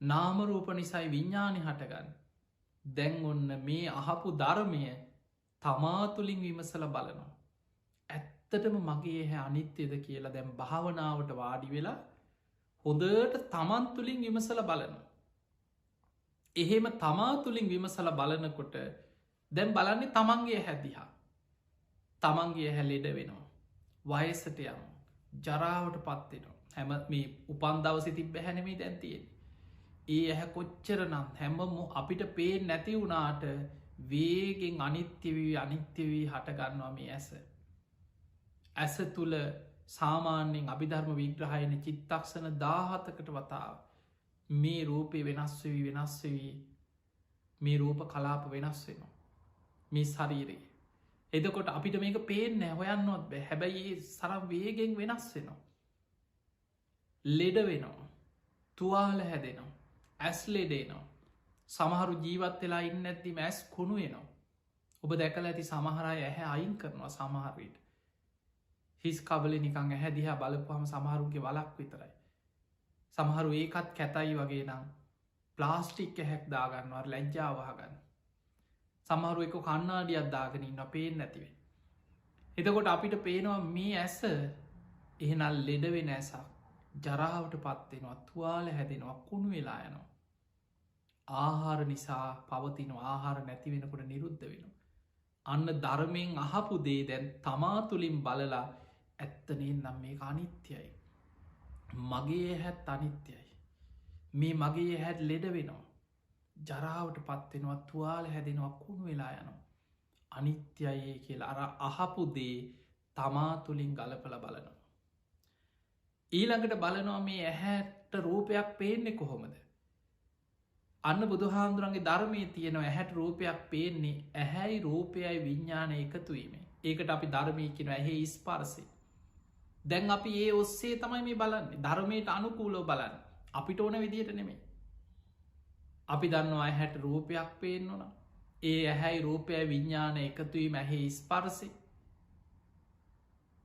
නාමරූප නිසයි විඤ්ඥානි හටගන්න. දැන් ඔන්න මේ අහපු ධර්මය තමාතුළින් විමසල බලනවා. ඇත්තටම මගේ හැ අනිත්‍යද කියලා දැම් භාවනාවට වාඩි වෙලා හොඳට තමන් තුළින් විමසල බලනවා. එහෙම තමා තුළින් විමසල බලනකොට දැම් බලන්නේ තමන්ගේ හැදිහා. තමන්ගේ හැලෙඩ වෙනවා. වයසට යන ජරාවට පත්වෙනවා. හැම මේ උපන් දවසි තිබ හැනෙමේ දැන්තියෙන්. ඒ ඇහැ කොච්චර නම් හැම අපිට පේ නැති වුණාට වේගෙන් අනිත්‍යවී අනිත්‍යවී හටගන්නවා මේ ඇස. ඇස තුළ සාමාන්‍යෙන් අභිධර්ම විග්‍රහයන චිත්තක්ෂණ 17කට වතාව මේ රූපය වෙනස්වවී වෙනස්වවී මේ රූප කලාප වෙනස් වෙනවා. මේ ශරීරයේ. එදකොට අපිට මේක පේෙන් නැහොයන්නොත් බෑ හැබැයි සරම් වේගෙන් වෙනස් වෙනවා. ලෙඩ වෙනවා. තුවාල හැදෙනවා. ඇස් ලෙඩේනවා. සමහරු ජීවත් වෙලා ඉන්න ඇතිම ඇස් කුණු වෙනවා. ඔබ දැකල ඇති සමහරය ඇහැ අයින් කරනවා සමහරවිට. හිස් කබලි නිකං ඇහැ දිහා බලපුහම සමහරුගේ වලක් විතරයි. සමහරු ඒකත් කැතයි වගේ නම් ප්ලාස්ටික් හැක් දාගන්නවා ලැජ්ජාවහගන්න. සමහරු එක කන්නාඩියත් දාගෙන ඉන්න පේෙන් නැතිවේ. එතකොට අපිට පේනවා මේ ඇස එහෙනල් ලෙඩවෙන ඇසක් ජරාවට පත්වෙනවා තුවාල හැදෙනවා කුණු වෙලා යනවා. ආහාර නිසා පවතින ආහාර නැති වෙනකොට නිරුද්ධ වෙනවා. අන්න ධර්මයෙන් අහපු දේ දැන් තමා තුළින් බලලා ඇත්තනේ නම් මේ අනිත්‍යයි. මගේ හැත් අනිත්‍යයි. මේ මගේ හැත් ලෙඩ වෙනවා. ජරාවට පත්වෙනවා තුවාල හැදෙනවා කුණු වෙලා යනවා. අනිත්‍යයේ කියලා අර අහපු දේ තමා තුළින් ගලපල බලනවා. ඊළඟට බලනවා මේ ඇහැට රූපයක් පේන්නේ කොහොමද. අන්න බුදුහාන්දුරන්ගේ ධර්මය තියෙනවා ඇහැට රූපයක් පේන්නේ ඇහැයි රූපයයි විඤ්ඥාන එකතුවීමේ. ඒකට අපි ධර්මය කෙන ඇහේ ස්පාරසය. දැන් අපි ඒ ඔස්සේ තමයි මේ බලන්නේ ධර්මයට අනුකූලෝ බලන්න අපිට ඕන විදිහට නෙමේ. අපි දන්නවා ඇහැට රූපයක් පේෙන් ඕන ඒ ඇහැයි රූපයයි විඤ්ඥාන එකතුවීම ඇහේ ස්පර්සය.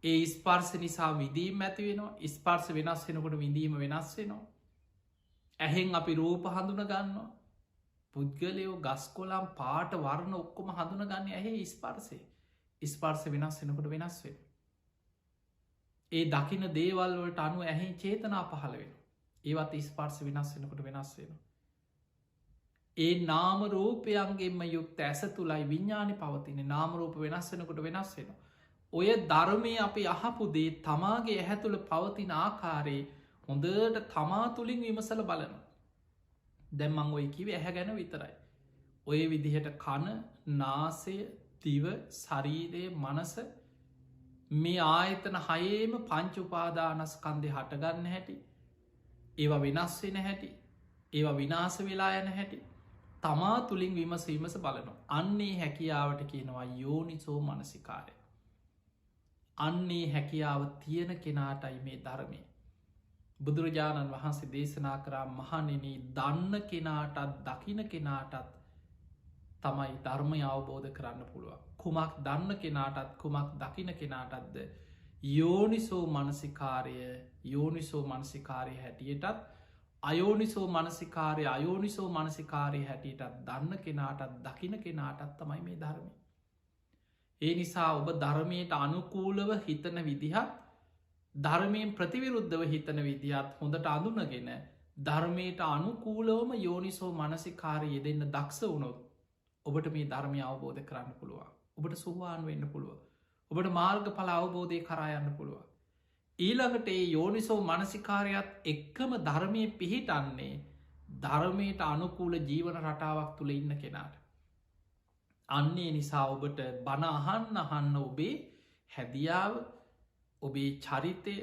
ඒ ස්පර්ස නිසා විදීම් ඇති වෙනවා ස්පර්ස වෙනස් වෙනකොට විඳීම වෙනස් වෙනවා. ඇහෙන් අපි රූප හඳුන ගන්නවා පුද්ගලයෝ ගස්කොලම් පාට වර්ණ ඔක්කොම හඳුන ගන්න ඇහේ ස්පර්සේ ස්පර්ස වෙනස් වෙනකොට වෙනස් වෙන. ඒ දකින දේවල්වලට අනු ඇහි චේතනා පහළ වෙන ඒවත් ස්පර්ස වෙනස් වෙනකොට වෙනස් වෙන. ඒ නාම රූපයන්ගේම යුක්ත ඇස තුළයි විඤ්ඥානි පවතින නාමරූප වෙනස් වෙනකොට වෙනස් වෙන. ඔය ධර්මය අපි අහපුදේ තමාගේ ඇහැ තුළ පවතින ආකාරයේ හොඳට තමා තුළින් විමසල බලන. දැම්මං ඔය කිව ඇහැ ගැන විතරයි. ඔය විදිහට කන නාසය දිව ශරීරය මනස මේ ආයතන හයේම පංචුපාදානස්කන්දය හටගන්න හැටි ඒවා වෙනස් වෙන හැටි ඒවා විනාස වෙලා යන හැටි තමා තුළින් විමසීමස බලනවා. අන්නේ හැකියාවට කියනවා යෝනිසෝ මනසිකාරය. අන්නේ හැකියාව තියෙන කෙනාටයි මේ ධර්මය. බුදුරජාණන් වහන්සේ දේශනා කරා මහනෙන දන්න කෙනාටත් දකින කෙනාටත් තමයි ධර්මය අවබෝධ කරන්න පුළුව. කුමක් දන්න කෙනාටත් කුමක් දකින කෙනාටත්ද යෝනිසෝ මනසිකාරය යෝනිසෝ මනසිකාරය හැටියටත් අයෝනිසෝ මනසිකාරය අයෝනිසෝ මනසිකාරය හැටියටත් දන්න කෙනාටත් දකින කෙනාටත් තමයි මේ ධර්මය. ඒ නිසා ඔබ ධර්මයට අනුකූලව හිතන විදිහත් ධර්මයෙන් ප්‍රතිවිරුද්ධව හිතන විදිහත් හොඳට අඳුනගෙන ධර්මයට අනුකූලවම යෝනිසෝ මනසිකාරය යෙදෙන්න දක්ෂ වුණොත් ඔබට මේ ධර්මය අවබෝධ කරන්න පුළුවන්. ඔබට සුවාන් වෙන්න පුළුව. ඔබට මාර්ග පල අවබෝධය කරායන්න පුළුව. ඊළඟට ඒ යෝනිසෝ මනසිකාරයත් එක්කම ධර්මය පිහිටන්නේ ධර්මයට අනුකූල ජීවන රටාවක් තුළ ඉන්න කෙනාට. අන්නේ නිසා ඔබට බණ අහන්න ඔබේ හැදියාව ඔබේ චරිතය,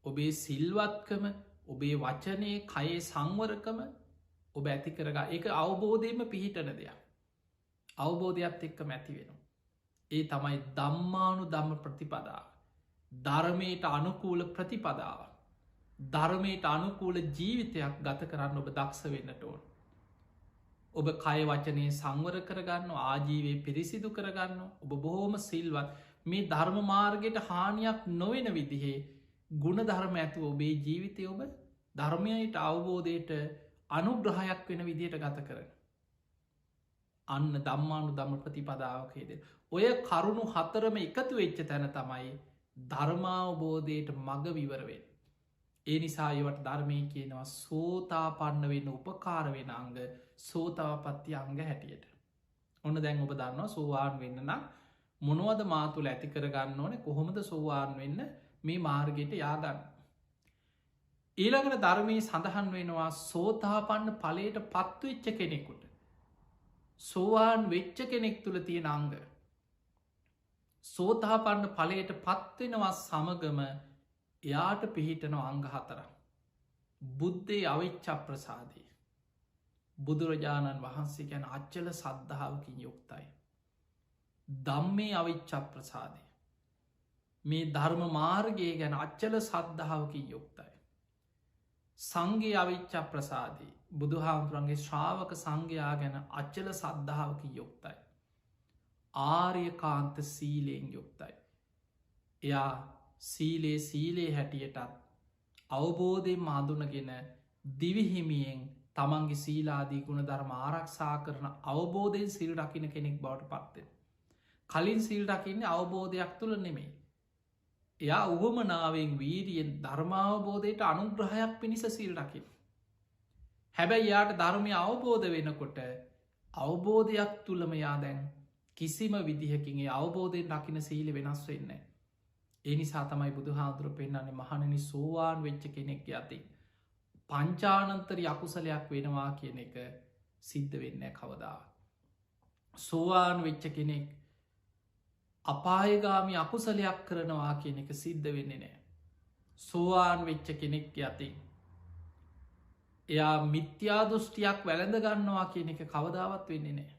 ඔබේ සිල්වත්කම, ඔබේ වචනය කයේ සංවරකම ඔබ ඇති කරගා එක අවබෝධයම පිහිටන දෙයක්. අවබෝධයක් එක්ක මැති වෙනවා. ඒ තමයි දම්මානු දම්ම ප්‍රතිපදාව. ධර්මයට අනුකූල ප්‍රතිපදාව. ධර්මයට අනුකූල ජීවිතයක් ගත කරන්න ඔබ දක්ෂ වෙන්නට ඕන. ඔබ කය වචනය සංවර කරගන්න, ආජීවය පිරිසිදු කරගන්න, ඔබ බොහෝම සිල්වත් මේ ධර්ම මාර්ගයට හානියක් නොවෙන විදිහේ ගුණ ධර්ම ඇතු ඔබේ ජීවිතය ඔබ ධර්මයට අවබෝධයට අනුග්‍රහයක් වෙන විදියට ගත කරන. අන්න දම්මානු දම්ම ප්‍රතිපදාවකේද. ඔය කරුණු හතරම එකතු වෙච්ච තැන තමයි ධර්මාවබෝධයට මග විවරවෙන්. ඒ නිසා ඒවට ධර්මය කියනවා සෝතාපන්න වෙන්න උපකාර වෙන අංග, සෝතාපත්ති අංග හැටියට. ඔන්න දැන් ඔබ දන්නවා සෝවාන් වෙන්න නම් මොනවද මාතුල ඇති කරගන්න ඕන, කොහොමද සෝවාන් වෙන්න මේ මාර්ගයට යාගන්න. ඊළඟට ධර්මයේ සඳහන් වෙනවා සෝතාපන්න ඵලයට පත්වෙච්ච කෙනෙකුට සෝවාන් වෙච්ච කෙනෙක් තුළ තියෙන අංග. සෝතාපන්න ඵලයට පත්වෙනවා සමගම එයාට පිහිටන අංග හතරක්. බුද්ධේ අවිච්ඡ ප්‍රසාදය. බුදුරජාණන් වහන්සේ ගැන අච්චල සද්ධාවකින් යුක්තයි. ධම්මේ අවිච්ඡ ප්‍රසාදය. මේ ධර්ම මාර්ගය ගැන අච්චල සද්ධාවකින් යුක්තයි. සංඝේ අවිච්ඡ ප්‍රසාදය. බුදුහාමුදුරන්ගේ ශ්‍රාවක සංඝයා ගැන අච්චල සද්ධාවකින් යුක්තයි. ආර්යකාන්ත සීලයෙන් යුක්තයි. එයා සීලේ හැටියටත් අවබෝධයෙන් මාදුනගෙන දිවිහිමියෙන් තමන්ගේ සීලාදී ගුණ ධර්ම ආරක්ෂා කරන අවබෝධයෙන් සිල් රකින කෙනෙක් බවට පත්වෙන. කලින් සිල් රකින්නේ අවබෝධයක් තුළ නෙමෙයි. එයා උවමනාවෙන් වීරියෙන් ධර්මාවබෝධයට අනුග්‍රහයක් පිණිස සිල් රකින. හැබැයි යාට ධර්මය අවබෝධ වෙනකොට අවබෝධයක් තුළම යා දැන් කිසිම විදිහකින් අවබෝධයෙන් රකින සීල වෙනස් වෙන්න. ඒ නිසා තමයි බුදුහාදුර පෙන්න්නන්නේ මහණනි සෝවාන් වෙච්ච කෙනෙක් යති පංචානන්තරි අකුසලයක් වෙනවා කියන එක සිද්ධ වෙන්න කවදා. සෝවාන් වෙච්ච කෙනෙක් අපායගාමි අකුසලයක් කරනවා කියන එක සිද්ධ වෙන්නේ නෑ. සෝවාන් වෙච්ච කෙනෙක් යති එයා මිත්‍යා දෘෂ්ටියක් වැළඳ ගන්නවා කියන එක කවදාවත් වෙන්නේ නෑ.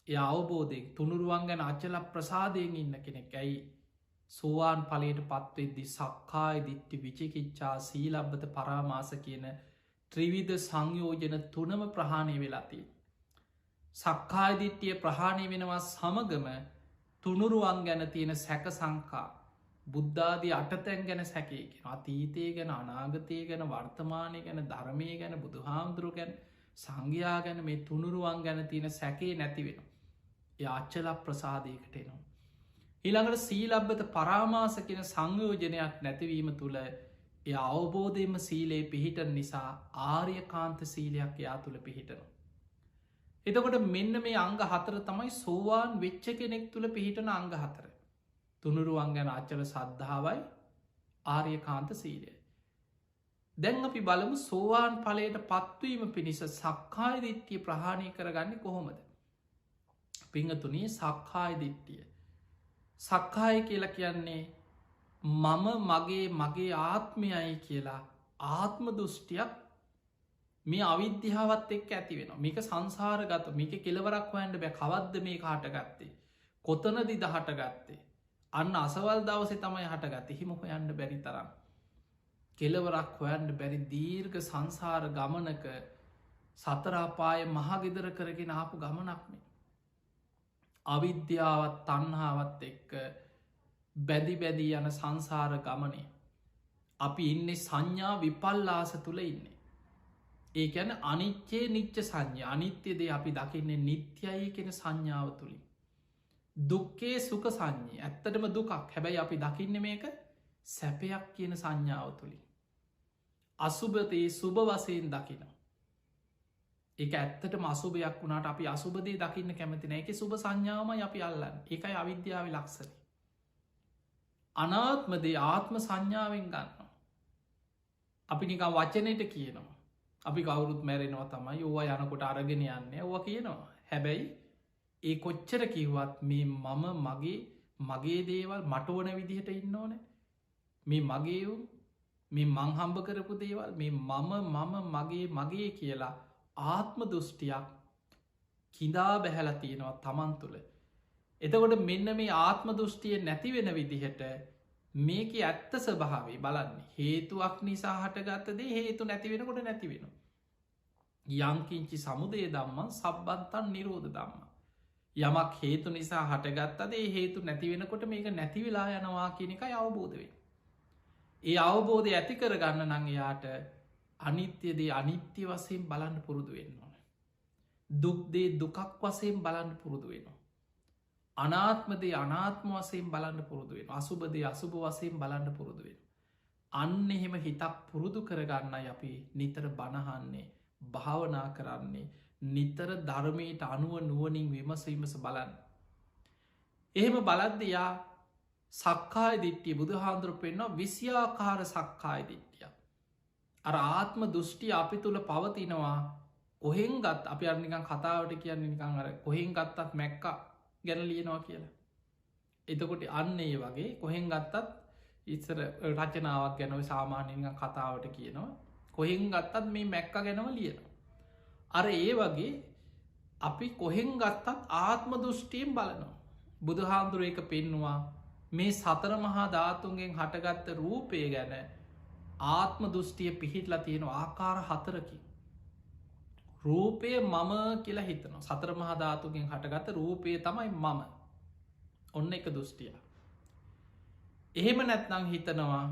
එය අවබෝධය තුනුරුවන් ගැන අචල ප්‍රසාදයෙන් ඉන්න කෙනෙක් ඇයි සෝවාන් පලට පත්වෙද්දි සක්කාය දිට්ටි විචිකිච්චා සීලබ්බත පරාමාස කියන ත්‍රිවිධ සංයෝජන තුනම ප්‍රහාණය වෙලාතිය. සක්කාය දිට්ටිය ප්‍රහාණය වෙනවා සමගම තුනුරුවන් ගැන තියෙන සැක සංකා බුද්ධාදී අටතැන් ගැන සැකයකෙන අතීතය ගැන අනාගතය ගැන වර්තමානය ගැන ධර්මය ගැන බුදුහාමුදුරු ගැන සංඝයා ගැන මේ තුනුරුවන් ගැන තියෙන සැකේ නැති වෙන. එය අච්චල ප්‍රසාදයකට එනවා. ඊළඟට සීලබ්බත පරාමාස කියෙන සංයෝජනයක් නැතිවීම තුළ එය අවබෝධයම සීලේ පිහිට නිසා ආර්යකාන්ත සීලයක් එයා තුළ පිහිටනවා. එතකොට මෙන්න මේ අංග හතර තමයි සෝවාන් වෙච්ච කෙනෙක් තුළ පිහිටන අංග හතර. තුනුරුවන් ගැන අච්චල සද්ධාවයි ආර්යකාන්ත සීලය. දැන් අපි බලමු සෝවාන් ඵලයට පත්වීම පිණිස සක්කාය දිට්ඨිය ප්‍රහාණය කරගන්න කොහොමද. පිංහතුනේ සක්කාය දිට්ඨිය. සක්කාය කියලා කියන්නේ මම මගේ ආත්මයයි කියලා ආත්ම දෘෂ්ටියක් මේ අවිද්‍යාවත් එක්ක ඇති වෙන මේක සංසාර ගත මේක කෙලවරක් හොයන්ට බෑ කවද්ද මේ හටගත්තේ කොතනදි දහට ගත්තේ අන්න අසවල් දවසේ තමයි හටගත්ත හිම හොයන්න බැරි තරම් කෙලවරක් හොයන්න බැරි දීර්ඝ සංසාර ගමනක සතරාපාය මහගෙදර කරගෙන ආපු ගමනක්නේ. අවිද්‍යාවත් තණ්හාවත් එක්ක බැදි යන සංසාර ගමනේ අපි ඉන්නේ සංඥා විපල්ලාස තුළ ඉන්නේ. ඒ ගැන අනිච්චේ නිච්ච සංඥ අනිත්‍යදේ අපි දකින්නේ නිත්‍යයි කෙන සංඥාව තුළින්. දුක්කේ සුක සංඥී ඇත්තටම දුකක් හැබැයි අපි දකින්න මේක සැපයක් කියන සංඥාව තුළින්. අසුභතයේ සුභ වසයෙන් දකින. ඒක ඇත්තටම අසුභයක් වුණට අපි අසුභදේ දකින්න කැමතින එක සුභ සංඥාවමයි අපි අල්ලන්න එකයි අවිද්‍යාව ලක්සන. අනාත්මදේ ආත්ම සංඥාවෙන් ගන්න. අපි නික වචනයට කියනවා. අපි කවුරුත් මැරෙනවා තමයි ඕවා යනකොට අරගෙන යන්න ඕව කියනවා. හැබැයි ඒ කොච්චර කිව්වත් මේ මගේ දේවල් මටවන විදිහට ඉන්න ඕන මේ මගේවුම් මේ මංහම්බ කරපු දේවල් මේ මම මගේ කියලා ආත්ම දෘෂ්ටියක් කිඳා බැහැල තියෙනවා තමන් තුළ. එතකොට මෙන්න මේ ආත්ම දෘෂ්ටිය නැතිවෙන විදිහට මේක ඇත්ත ස්වභාවේ බලන්නේ හේතුවක් නිසා හටගත්තදේ හේතු නැතිවෙනකොට නැතිවෙන. යංකිංචි සමුදේ දම්මන් සබ්බන්තන් නිරෝධ දම්ම. යමක් හේතු නිසා හටගත්තද ඒ හේතු නැතිවෙනකොට මේක නැතිවෙලා යනවා කියන එක අවබෝධ වේ. ඒ අවබෝධය ඇති කරගන්න නං එයාට අනිත්‍යදේ අනිත්‍ය වසයෙන් බලන්න පුරුදු වෙන්න ඕන. දුක්දේ දුකක් වසයෙන් බලන්න පුරුදු වෙනවා. අනාත්මදේ අනාත්ම වසයෙන් බලන්න පුරුදු වෙන අසුබදේ අසුභ වසයෙන් බලන්න පුරුදු වෙන. අන්න එහෙම හිතක් පුරුදු කරගන්න අපි නිතර බණහන්නේ භාවනා කරන්නේ නිතර ධර්මයට අනුව නුවනින් විමසීමස බලන්න. එහෙම බලද්දයා සක්කාය දිට්ටිය බුදුහාන්දුර පෙන්වා විසියාකාර සක්කාය දිට්ටිය. අර ආත්ම දෘෂ්ටිය අපි තුළ පවතිනවා කොහෙන් ගත් අපි අනිකන් කතාවට කියන්න නිකං අර කොහෙන් ගත්තත් මැක්ක ගැන ලියනවා කියලා. එතකොට අන්න ඒ වගේ කොහෙන් ගත්තත් ඉස්සර රචනාවක් ගැනව සාමාන්‍යනික කතාවට කියනවා කොහෙන් ගත්තත් මේ මැක්ක ගැනව ලියනවා. අර ඒ වගේ අපි කොහෙන් ගත්තත් ආත්ම දෘෂ්ටියෙන් බලනවා. බුදුහාන්දුර එක පෙන්නවා මේ සතර මහා ධාතුන්ගෙන් හටගත්ත රූපය ගැන ආත්ම දෘෂ්ටිය පිහිටලා තියෙන ආකාර හතරකින්. රූපය මම කියලා හිතන සතර මහා ධාතුගෙන් හටගත්ත රූපය තමයි මම ඔන්න එක දෘෂ්ටිය. එහෙම නැත්නං හිතනවා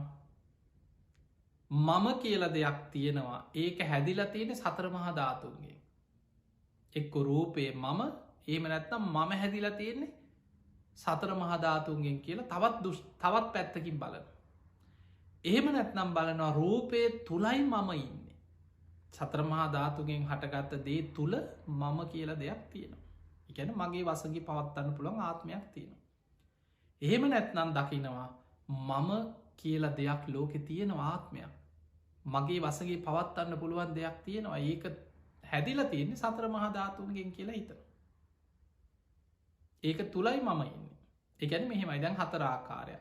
මම කියල දෙයක් තියෙනවා ඒක හැදිලා තියෙන සතර මහා ධාතුන්ගේ. එක්ක රූපේ මම ඒම නැත්නම් මම හැදිලා තියෙන්නේ සතර මහධාතුන්ගෙන් කියලා තවත් පැත්තකින් බලන. එහෙම නැත්නම් බලනවා රූපය තුළයි මම ඉන්නේ. සතර මහා ධාතුගෙන් හටගත්ත දේ තුළ මම කියල දෙයක් තියෙනවා. එකැන මගේ වසගේ පවත්වන්න පුළන් ආත්මයක් තියෙනවා. එහෙම නැත්නම් දකිනවා මම කියල දෙයක් ලෝකෙ තියෙන ආත්මයක්. මගේ වසගේ පවත්වන්න පුළුවන් දෙයක් තියෙනවා ඒක හැදිල තියෙන්නේ සතර මහා ධාතුන්ගෙන් කියලා හිතන. ඒක තුළයි මම ඉන්න. එකැන මෙහෙමයි දැන් හතර ආකාරය.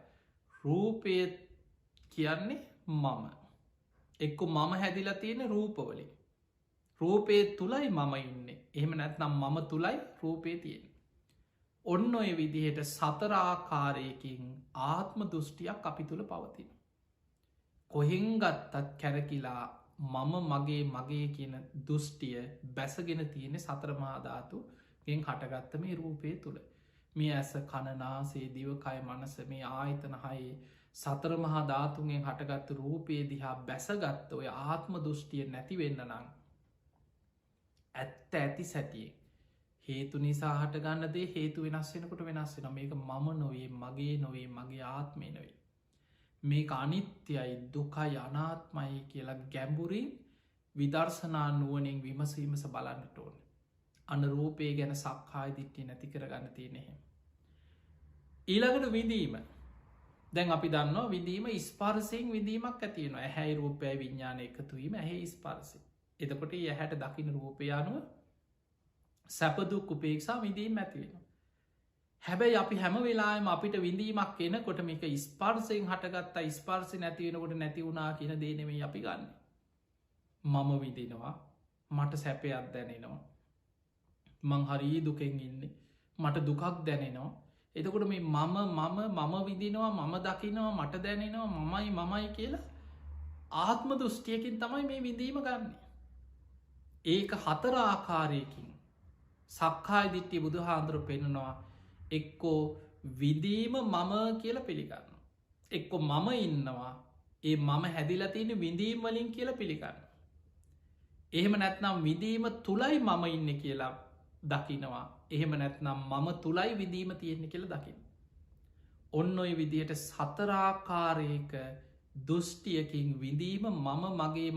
රූපය කියන්නේ මම. එක්කු මම හැදිලා තියෙන රූපවලින්. රූපය තුළයි මම ඉන්න. එහෙම නැත්නම් මම තුළයි රූපය තියෙන. ඔන්න ඔය විදිහට සතරාකාරයකින් ආත්ම දෘෂ්ටියක් අපි තුළ පවතින. කොහෙන් ගත්තත් කැරකිලා මම මගේ කියන දෘෂ්ටිය බැසගෙන තියෙන සතරමහාධාතු ගෙන් හටගත්ත මේ රූපය තුළ. මේ ඇස කණනාසේ දිවකය මනස මේ ආයතන හයේ සතර මහා ධාතුන්ගෙන් හටගත්තු රූපයේ දිහා බැසගත්ත ඔය ආත්ම දෘෂ්ටිය නැතිවෙන්න නං. ඇත්ත ඇති සැටියෙන් හේතු නිසා හටගන්න දේ හේතු වෙනස් වෙනකොට වෙනස් වෙන මේක මම නොවේ මගේ නොවේ මගේ ආත්මය නොවේ. මේක අනිත්‍යයි දුකයි අනාත්මයි කියලා ගැඹුරින් විදර්ශනා නුවනින් විමසීමස බලන්නට ඕන. අන්න රූපය ගැන සක්කාය දිට්ටිය නැති කරගන්න තියෙනෙහෙම. ඊළඟට විඳීම දැන් අපි දන්නවා විදීම ස්පර්සයෙන් විදීමක් ඇතියෙන ඇහැයි රූපය විඤ්ඥාන එකතුවීම ඇහ ස්පර්සය. එතකොට යහැට දකින රූපය අනුව සැපදුක් උපේක්ෂා විදීම ඇතිවෙන. හැබැයි අපි හැම වෙලාම අපිට විඳීමක් එනකොට මේක ස්පර්සයෙන් හටගත්තා ස්පර්සි නැතිවෙනකොට නැති වුණා කියන දේනෙමේ අපි ගන්න. මම විදිනවා මට සැපයක් දැනෙනවා. මං හරි දුකෙන් ඉන්නේ මට දුකක් දැනෙනවා. එතකොට මේ මම විදිනවා මම දකිනවා මට දැනෙනවා මමයි කියලා ආත්ම දෘෂ්ටියකින් තමයි මේ විඳීම ගන්න. ඒක හතර ආකාරයකින් සක්කාය දිට්ටි බුදු හාන්දුර පෙන්නවා එක්කෝ විදීම මම කියල පිළිගන්න. එක්කො මම ඉන්නවා ඒ මම හැදිලා තියෙන විඳීම් වලින් කියල පිළිගන්න. එහෙම නැත්නම් විදීම තුළයි මම ඉන්න කියලා දකිනවා. එහෙම නැත්නම් මම තුළයි විදීම තියෙන්නේ කියල දකින්න. ඔන්න ඔය විදියට සතරාකාරයක දෘෂ්ටියකින් විඳීම මම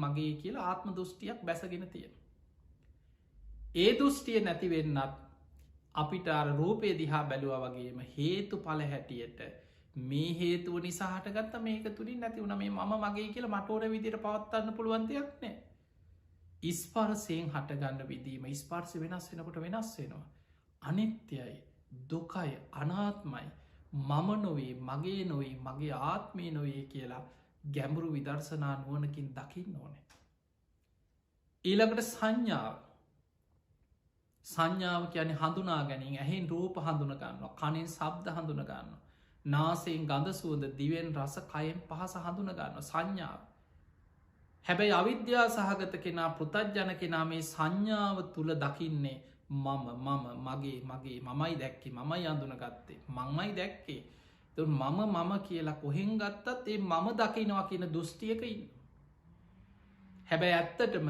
මගේ කියලා ආත්ම දෘෂ්ටියක් බැසගෙන තියෙන. ඒ දෘෂ්ටිය නැතිවෙන්නත් අපිට රූපය දිහා බැලුව වගේම හේතු පල හැටියට මේ හේතුව නිසාහට ගත්ත මේක තුළින් නැති වුණ මේ මගේ කියලා මටෝන විදිට පවත්වන්න පුළුවන්තියක් නෑ. ඉස්පර්සයෙන් හටගන්න විදීම ඉස්පර්සි වෙනස් වෙනකොට වෙනස් වෙනවා. අනිත්‍යයි දුකයි අනාත්මයි මම නොවේ මගේ නොවේ මගේ ආත්මය නොවේ කියලා ගැඹුරු විදර්ශනා නුවනකින් දකින්න ඕනේ. ඊළඟට සංඥාව කියන හඳුනා ගැනින් ඇහෙන් රූප හඳුන ගන්න කනින් සබ්ද හඳුන ගන්න නාසයෙන් ගඳ සුවද දිවෙන් රස කයෙන් පහස හඳුන ගන්න සංඥාව. හැබැයි අවිද්‍යා සහගත කෙනා පෘතජ්ජන කෙනා මේ සංඥාව තුළ දකින්නේ මගේ මමයි දැක්කේ මමයි අඳුන ගත්තේ මංමයි දැක්කේ තු මම කියලා කොහෙන් ගත්තත් ඒ මම දකිනවා කියන දෘෂ්ටියක ඉන්න. හැබැයි ඇත්තටම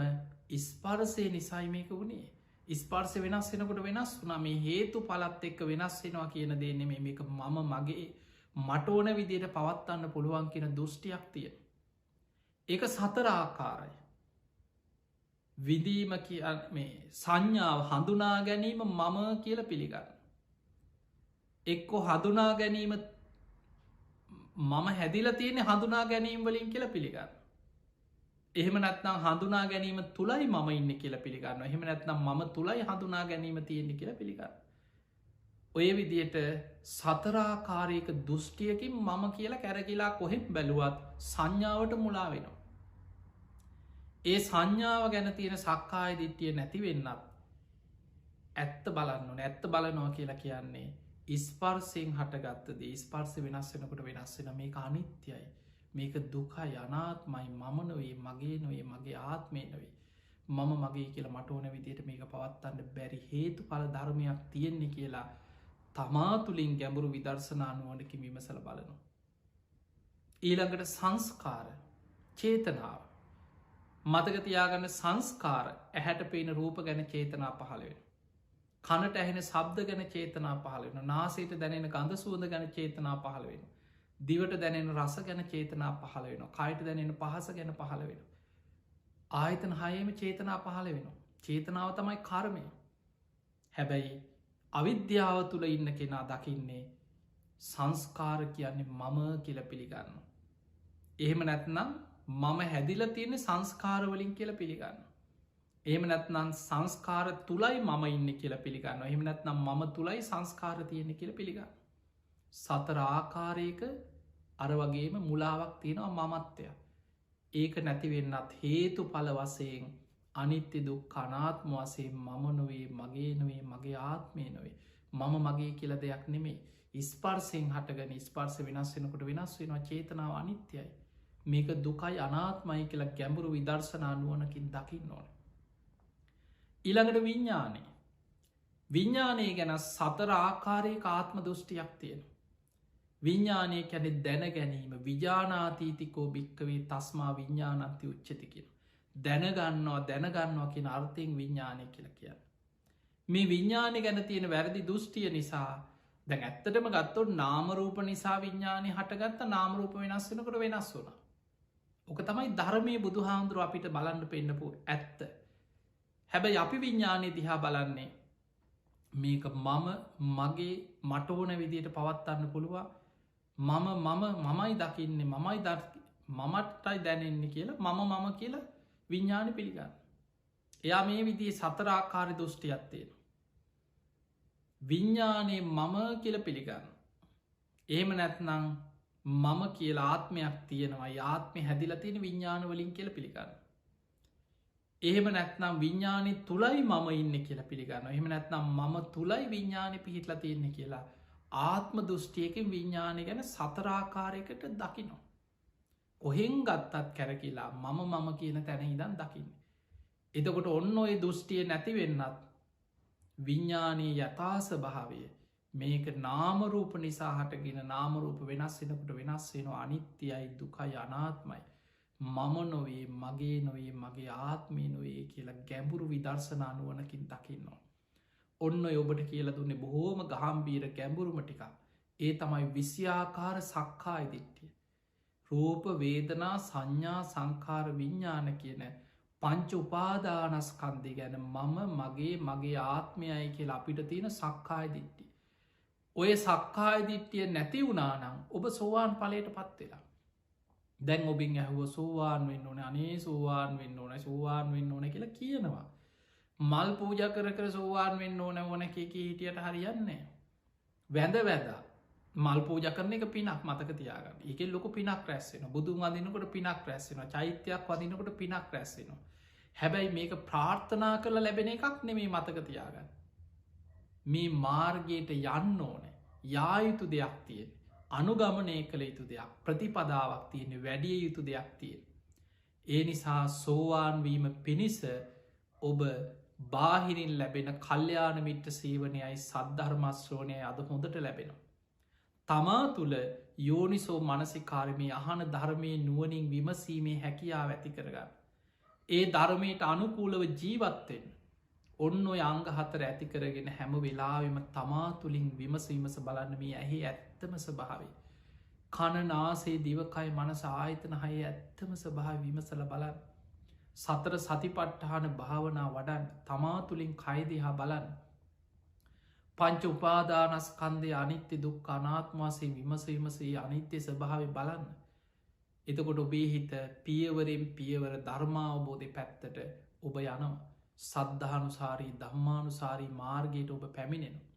ස්පර්සය නිසයි මේක වුණේ ස්පර්ස වෙනස් වෙනකොට වෙනස් වුනා මේ හේතු පලත් එක්ක වෙනස් වෙනවා කියන දෙන්නේ මේක මම මගේ මට ඕන විදියට පවත්වන්න පුළුවන් කියන දෘෂ්ටියක් තියෙන. ඒක සතර ආකාරයි. විදීම මේ සංඥාව හඳුනා ගැනීම මම කියල පිළිගන්න. එක්කො හඳුනා ගැනීම මම හැදිල තියෙන හඳුනා ගැනීම් වලින් කියල පිළිගන්න. එහෙම නැත්නම් හඳුනා ගැනීම තුළයි මම ඉන්න කියල පිළිගන්න එහෙම නැත්නම් මම තුළයි හඳුනා ගැනීම තියෙන්නේ කියල පිළිගන්න. ඔය විදියට සතරාකාරයක දෘෂ්ටියකින් මම කියලා කැරකිලා කොහෙත් බැලුවත් සංඥාවට මුලා වෙනවා. ඒ සංඥාව ගැන තියෙන සක්කාය දිට්ටිය නැතිවෙන්නත් ඇත්ත බලන්න ඇත්ත බලනවා කියලා කියන්නේ ස්පර්සයෙන් හටගත්තද ස්පර්ස වෙනස් වෙනකොට වෙනස් වෙන මේක අනිත්‍යයි මේක දුකා යනාත්මයි මම නොවේ මගේ නොවේ මගේ ආත්මය නොවේ මම මගේ කියලා මට ඕන විදියට මේක පවත්තන්න බැරි හේතු පල ධර්මයක් තියෙන්නේ කියලා තමා තුළින් ගැඹුරු විදර්ශනානුවනකින් විමසල බලනු. ඊළඟට සංස්කාර චේතනාව මතකතියාගන්න සංස්කාර ඇහැට පේන රූප ගැන චේතනා පහළවෙන. කනට ඇහෙන සබ්ද ගැන චේතනා පහලවෙන නාසේට දැනෙන ගඳ සුවඳ ගැන චේතනා පහළවෙන. දිවට දැනෙන රස ගැන චේතනා පහළ වෙන කයිට දැනෙන පහස ගැන පහළ වෙන. ආයතන හයම චේතනා පහළ වෙන. චේතනාව තමයි කර්මය. හැබැයි අවිද්‍යාව තුළ ඉන්න කෙනා දකින්නේ සංස්කාර කියන්නේ මම කියල පිළිගන්න. එහෙම නැත්නම් මම හැදිල තියෙන සංස්කාරවලින් කියල පිළිගන්න. එහෙම නැත්නම් සංස්කාර තුළයි මම ඉන්න කියල පිළිගන්න එහෙම නැත්නම් මම තුළයි සංස්කාර තියෙන කියල පිළිගන්න. සතර ආකාරයක අර වගේම මුලාවක් තියෙනවා මමත්වය. ඒක නැතිවෙන්නත් හේතු පල වසයෙන් අනිත්‍ය දුක් කනාත්ම වසේ මම නොවේ මගේ නොවේ මගේ ආත්මය නොවේ මම මගේ කියල දෙයක් නෙමේ ස්පර්සයෙන් හටගන ස්පර්ස වෙනස් වෙනකොට වෙනස් වෙනවා චේතනාව අනිත්‍යයි මේක දුකයි අනාත්මයි කියලා ගැඹුරු විදර්ශනානුවනකින් දකින්න ඕන. ඊළඟට විඤ්ඥානය ගැන සතර ආකාරයක ආත්ම දෘෂ්ටියක් තියෙන. විඤ්ඥානය කැනෙ දැන ගැනීම විජානාතීතිකෝ භික්කවේ තස්මා විඤ්ඥානන්ති උච්චතිකිෙන. දැනගන්නවා කියෙන අර්ථයෙන් විඤ්ඥානය කියල කියන්න. මේ විඤ්ඥානය ගැන තියෙන වැරදි දෘෂ්ටිය නිසා දැන් ඇත්තටම ගත්තොත් නාමරූප නිසා විඤ්ඥානය හටගත්ත නාමරූප වෙනස් වෙනකට වෙනස් වුන. ඕක තමයි ධර්මය බුදු හාමුදුරුව අපිට බලන්න පෙන්න්නපු ඇත්ත. හැබැයි අපි විඤ්ඥානය දිහා බලන්නේ මේක මගේ මට ඕන විදියට පවත්වන්න පුළුවන් මමයි දකින්නේ මමටයි දැනෙන්නේ කියලා මම කියලා විඤ්ඥානි පිළිගන්න. එයා මේ විදිේ සතරාකාරි දෘෂ්ටියත්තයෙන. විඤ්ඥානයේ මම කියල පිළිගන්න. එහෙම නැත්නම් මම කියලා ආත්මයක් තියෙනවා ආත්මය හැදිල තියෙන විඤ්ඥාන වලින් කියල පිළිගන්න. එහෙම නැත්නම් විඤ්ඥානි තුළයි මම ඉන්න කියලා පිළිගන්න එහෙම නැත්නම් මම තුළයි විඤ්ඥානි පිහිටල තියෙන්නේ කියලා ආත්ම දෘෂ්ටියකින් විඤ්ඥානය ගැන සතරාකාරයකට දකිනවා. කොහෙන් ගත්තත් කැරකිලා මම කියන තැන ඉදන් දකින්න. එතකොට ඔන්න ඔය දෘෂ්ටිය නැතිවෙන්නත් විඤ්ඥානී යථාස භාවය මේක නාමරූප නිසා හටගෙන නාමරූප වෙනස් වෙනකට වෙනස් වෙනවා අනිත්‍යයි දුකයි අනාත්මයි. මම නොවේ මගේ නොවේ මගේ ආත්මය නොවේ කියලා ගැඹුරු විදර්ශනානුවනකින් දකින්නවා. ඔන්න ඔබට කියල දුන්නේ බොහෝම ගහම්බීර ගැඹුරුම ටික ඒ තමයි විසියාකාර සක්කාය දිට්ටිය. රූප වේදනා සංඥා සංකාර විඤ්ඥාන කියන පංච උපාදානස්කන්දි ගැන මගේ ආත්මයයි කියලා අපිට තියෙන සක්කාය දිට්ටිය. ඔය සක්කාය දිට්ටිය නැති වුණානම් ඔබ සෝවාන් පලට පත්වෙලා. දැන් ඔබින් ඇහුව සෝවාන් වෙන්න ඕන අනේ සෝවාන් වෙන්න ඕන සෝවාන් වෙන්න ඕන කියලා කියනවා. මල් පූජ කර සෝවාන් වෙන්න ඕන ඕන එක හිටියට හරියන්නේ. වැඳ මල් පූජ කරන එක පිනක් මතක තියාගන්න එක ලොක පිනක් රැස්සෙන බුදුන් අදිනකොට පිනක් රැස්සෙන චෛත්‍යයක් වදිනකොට පිනක් රැස්සෙනවා හැබැයි මේක ප්‍රාර්ථනා කරලා ලැබෙන එකක් නෙමේ මතක තියාගන්න මේ මාර්ගයට යන්න ඕන යායුතු දෙයක් තියෙන අනුගමනය කළ යුතු දෙයක් ප්‍රතිපදාවක් තියෙන වැඩිය යුතු දෙයක් තියෙන ඒ නිසා සෝවාන්වීම පිණිස ඔබ බාහිරින් ලැබෙන කල්්‍යාන මිට්‍ර සේවනයයි සද්ධර්මශ්‍රෝණය අද හොඳට ලැබෙනවා තමා තුළ යෝනිසෝ මනසිකාරමය අහන ධර්මය නුවනින් විමසීමේ හැකියාව ඇති කරගන්න. ඒ ධර්මයට අනුකූලව ජීවත්තෙන් ඔන්න ඔය අංග හතර ඇති කරගෙන හැම වෙලාවෙම තමා තුළින් විමසීමස බලන්න මේ ඇහි ඇත්තම ස්භාවේ. කණනාසේ දිවකයි මනස ආයතන හය ඇත්තම ස්භාව විමසල බලන්න. සතර සතිපට්ඨාන භාවනා වඩන් තමා තුළින් කයිදිහා බලන්න. පංච උපාදානස්කන්දය අනිත්‍ය දුක් අනාත්මාසේ විමසීමසේ අනිත්‍ය ස්භාව බලන්න. එතකොට ඔබේ හිත පියවරෙන් පියවර ධර්මාවබෝධය පැත්තට ඔබ යනවා සද්ධානුසාරී ධම්මානුසාරී මාර්ගයට ඔබ පැමිණෙන.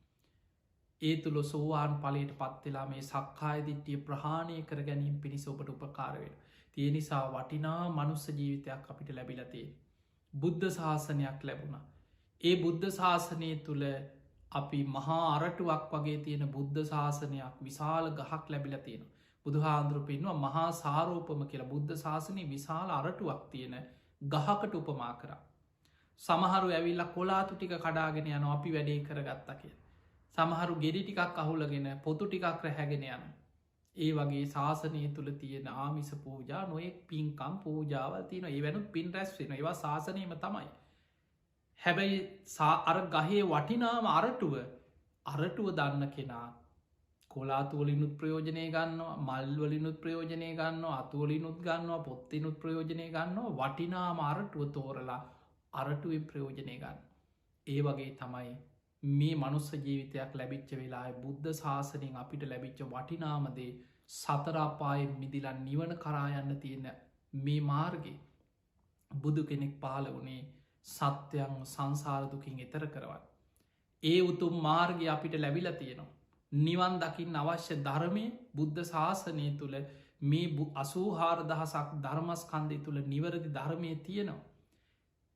ඒ තුළ සෝවාන් පලට පත්වෙලා මේ සක්කායදිට්ටිය ප්‍රහාණය කර ගැනීම පිණිස ඔබට උපකාරවෙන. තිය නිසා වටිනා මනුස්ස ජීවිතයක් අපිට ලැබිලතිේ. බුද්ධ ශාසනයක් ලැබුණ. ඒ බුද්ධ ශාසනය තුළ අපි මහා අරටුවක් වගේ තියෙන බුද්ධ ශාසනයක් විශාල ගහක් ලැබිල තියෙන. බුදුහාන්දුරු පෙන්වා මහා සාරෝපම කියලා බුද්ධ ශාසනය විශාල අරටුවක් තියෙන ගහකට උපමා කර. සමහරු ඇවිල්ල කොලාතු ටික කඩාගෙන යන අපි වැඩේ කරගත්ත කිය. සමහරු ගෙඩි ටිකක් අහුලගෙන පොතු ටිකක් රැහැගෙන යන. ඒ වගේ ශාසනය තුළ තියෙන ආමිස පූජා නොයෙක් පින්කම් පූජාවල් තියන ඒ වැනුත් පින් රැස් වෙන ඒවා ශාසනයම තමයි. හැබැයි අර ගහේ වටිනාම අරටුව දන්න කෙනා කොලාතුවලිනුත් ප්‍රයෝජනය ගන්නවා මල්වලිනුත් ප්‍රයෝජනය ගන්න අතුවලිනුත් ගන්නවා පොත්තිනුත් ප්‍රයෝජනය ගන්නවා වටිනාම අරටුව තෝරලා අරටුවෙන් ප්‍රයෝජනය ගන්න. ඒ වගේ තමයි මේ මනුස්ස ජීවිතයක් ලැබිච්ච වෙලා බුද්ධ ශාසනයෙන් අපිට ලැබිච්ච වටිනාමදේ සතරාපායෙන් මිදිලන් නිවන කරායන්න තියෙන මේ මාර්ගය බුදු කෙනෙක් පාල වනේ සත්‍යයන් සංසාරදුකින් එතර කරවන්න. ඒ උතුම් මාර්ගය අපිට ලැබිල තියෙනවා. නිවන් දකිින් අවශ්‍ය ධර්මය බුද්ධ ශාසනය තුළ මේ අසූහාර දහසක් ධර්මස්කන්දය තුළ නිවරදි ධර්මය තියෙනවා.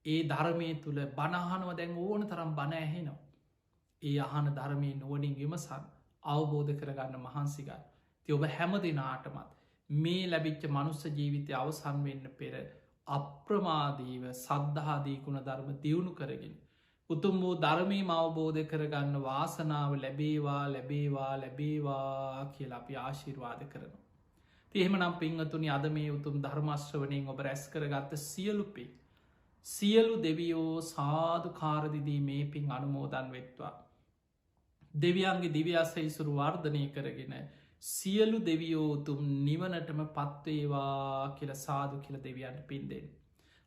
ඒ ධර්මය තුළ බණහනුව දැන් ඕන තරම් බණ ඇහෙනවා. ඒ අහන ධර්මය නුවනින් විමසන් අවබෝධ කරගන්න මහන්සිගන්න. ති ඔබ හැම දෙනාටමත් මේ ලැබිච්ච මනුස්ස ජීවිතය අවසන් වෙන්න පෙර අප්‍රමාදීව සද්ධාදීකුණ ධර්ම දියුණු කරගෙන. උතුම් වූ ධර්මී අවබෝධ කරගන්න වාසනාව ලැබේවා කියලා අපි ආශිර්වාද කරනවා. තිහෙම නම් පිංහතුනි අද මේ උතුම් ධර්මශ්‍රවනයෙන් ඔබ රැස් කරගත්ත සියලුපේ. සියලු දෙවියෝ සාධු කාරදිදී මේ පින් අනුමෝදන් වෙත්වා. දෙවියන්ගේ දිව්‍යස්සයිසුරු වර්ධනය කරගෙන සියලු දෙවියෝ උතුම් නිවනටම පත්වේවා කියල සාදු කියල දෙවියන්ට පින්දෙන්.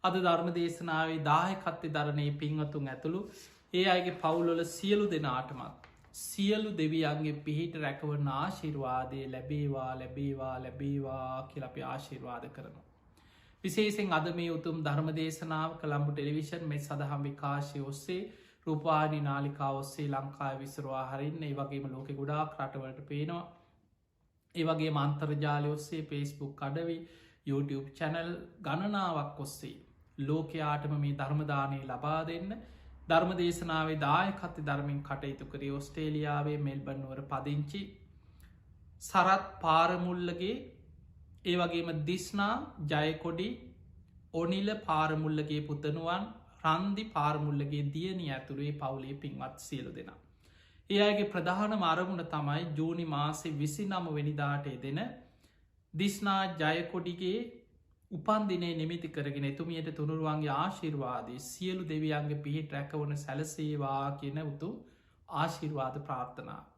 අද ධර්ම දේශනාවේ දායකත්්‍ය දරණය පින්වතුන් ඇතුළු ඒ අයගේ පවුලොල සියලු දෙනාටමත්. සියලු දෙවියන්ගේ පිහිට රැකවන ආශිර්වාදය ලැබේවා කියල අපි ආශිර්වාද කරනවා. විශේෂෙන් අද මේ උතුම් ධර්ම දේශනාව කළම්බු ටෙලිවිෂන් මෙ සඳහම් විකාශය ඔස්සේ රූපානි නාලිකා ඔස්සේ ලංකාය විසරවා හරින්න ඒ වගේම ලෝක ගුඩා ක්‍රටවලට පේනවා. ඒවගේ මන්තර්ජාලය ඔස්සේ පේස්බුක් අඩවි YouTube චැනල් ගණනාවක් ඔස්සේ ලෝකයාටම මේ ධර්මදානය ලබා දෙන්න ධර්ම දේශනාවේ දායකත්්‍ය ධර්මින් කටයුතු කරේ ඔස්ට්‍රේලියාවේ මෙල්බන්නුවර පදිංචි සරත් පාරමුල්ලගේ ඒ වගේම දිස්නා ජයකොඩි ඔනිල පාරමුල්ලගේ පුතනුවන් රන්දි පාරමුල්ලගේ දියනී ඇතුළේ පවුලේ පින්වත් සියලු දෙනා. ඒ අයගේ ප්‍රධාන අරමුණ තමයි ජූනි මාසේ 29 වෙනිදාට දෙන දිස්නා ජයකොඩිගේ උපන්දිනේ නිමිති කරගෙන එතුමියට තුනුරුවන්ගේ ආශිර්වාදය සියලු දෙවියන්ගේ පිහිට රැකවන සැලසේවා කියන උතු ආශිර්වාද ප්‍රාර්ථනා.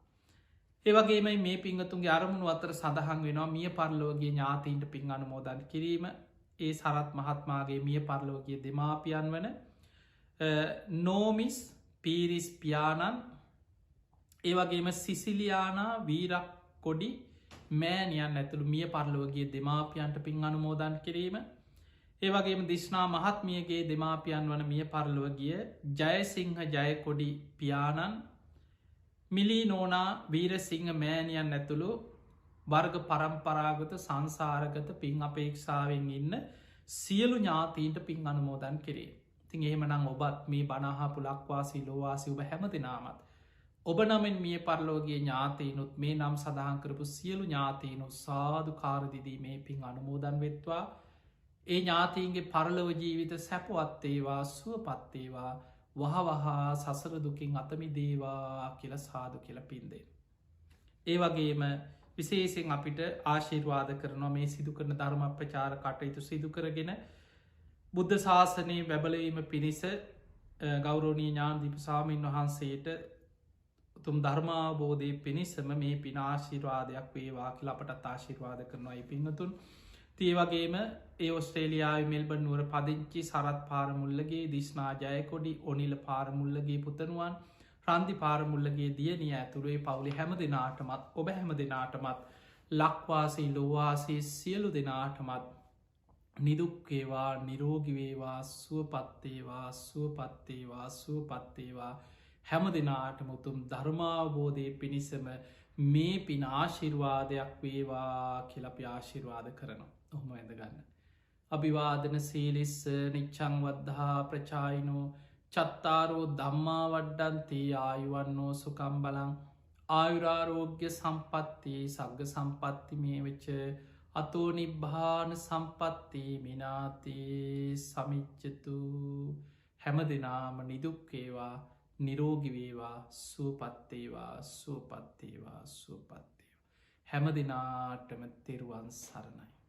ඒවගේමයි මේ පිංහතුන්ගේ අරමුණු අතර සඳහන් වෙනවා මිය පරලෝගේ ඥාතීන්ට පින් අනුමෝදන් කිරීම ඒ සරත් මහත්මාගේ මිය පරලෝගේ දෙමාපියන් වන නෝමිස් පීරිස් පියාණන් ඒවගේම සිසිලියානා වීරක් කොඩි මෑනියන් ඇතුළු මිය පරලෝගේ දෙමාපියන්ට පින් අනුමෝදන් කිරීම ඒවගේම දිශ්නා මහත්මියගේ දෙමාපියන් වන මිය පරලෝගිය ජයසිංහ ජයකොඩි පියාණන් මිලී නෝනා වීරසිංහ මෑණියන් ඇතුළු වර්ග පරම්පරාගත සංසාරගත පින් අපේක්ෂාවෙන් ඉන්න සියලු ඥාතීන්ට පින් අනුමෝදන් කෙරේ. තින් එහෙමනං ඔබත් මේ බනහාපු ලක්වාසී ලෝවාසි ඔබ හැම දෙනාමත්. ඔබ නමෙන් මිය පරලෝගේ ඥාතීනුත් මේ නම් සඳහන් කරපු සියලු ඥාතීනු සාධු කාරදිදී මේ පින් අනුමෝදන් වෙත්වා. ඒ ඥාතීන්ගේ පරලව ජීවිත සැපවත්තේවා සුවපත්තේවා වහවහා සසර දුකින් අතමි දේවා කියල සාදු කියල පින්දේ. ඒ වගේම විශේෂෙන් අපිට ආශිර්වාද කරනවා මේ සිදු කරන ධර්ම ප්‍රචාර කටයුතු සිදු කරගෙන බුද්ධ ශාසනයේ බැබලවීම පිණිස ගෞරෝණී ඥානදීප සාමීන් වහන්සේට උතුම් ධර්මාබෝධය පිණිසම මේ පින ආශිර්වාදයක් වේවා කියලා අපටත් ආශිර්වාද කරනවා ඒ පිංහතුන්. තිය වගේම ඒ ඔස්ට්‍රේලියාව මෙල්බර් නුවර පදිංචි සරත් පාරමුල්ලගේ දිස්නා ජයකොඩි ඔනිල පාරමුල්ලගේ පුතනුවන් රන්දි පාරමුල්ලගේ දියනිය ඇතුළේ පවුලි හැම දෙනාටමත් ඔබ හැම දෙනාටමත් ලක්වාසී ලොවාසේ සියලු දෙනාටමත් නිදුක්කේවා නිරෝගිවේවා සුවපත්තේවා සුවපත්තේවා සුවපත්තේවා හැම දෙනාටම උතුම් ධර්මාවබෝධය පිණිසම මේ පින ආශිර්වාදයක් වේවා කියලපි ආශිර්වාද කරනවා. ඔහොම ඇඳගන්න. අභිවාදන සීලිස්ස නිච්චං වද්ධහා ප්‍රචායිනෝ චත්තාරෝ දම්මා වඩ්ඩන්තේ ආයුවන්නෝ සුකම් බලං ආයුරාරෝග්‍ය සම්පත්තියේ සග්ග සම්පත්ති මේ වෙච්ච අතෝ නිබ්භාන සම්පත්ති මිනාතේ සමිච්චතු හැම දෙනාම නිදුක්කේවා නිරෝගිවේවා සුවපත්තේවා සුවපත්තේවා සුවපත්තේවා හැම දෙනාටම තෙරුවන් සරණයි.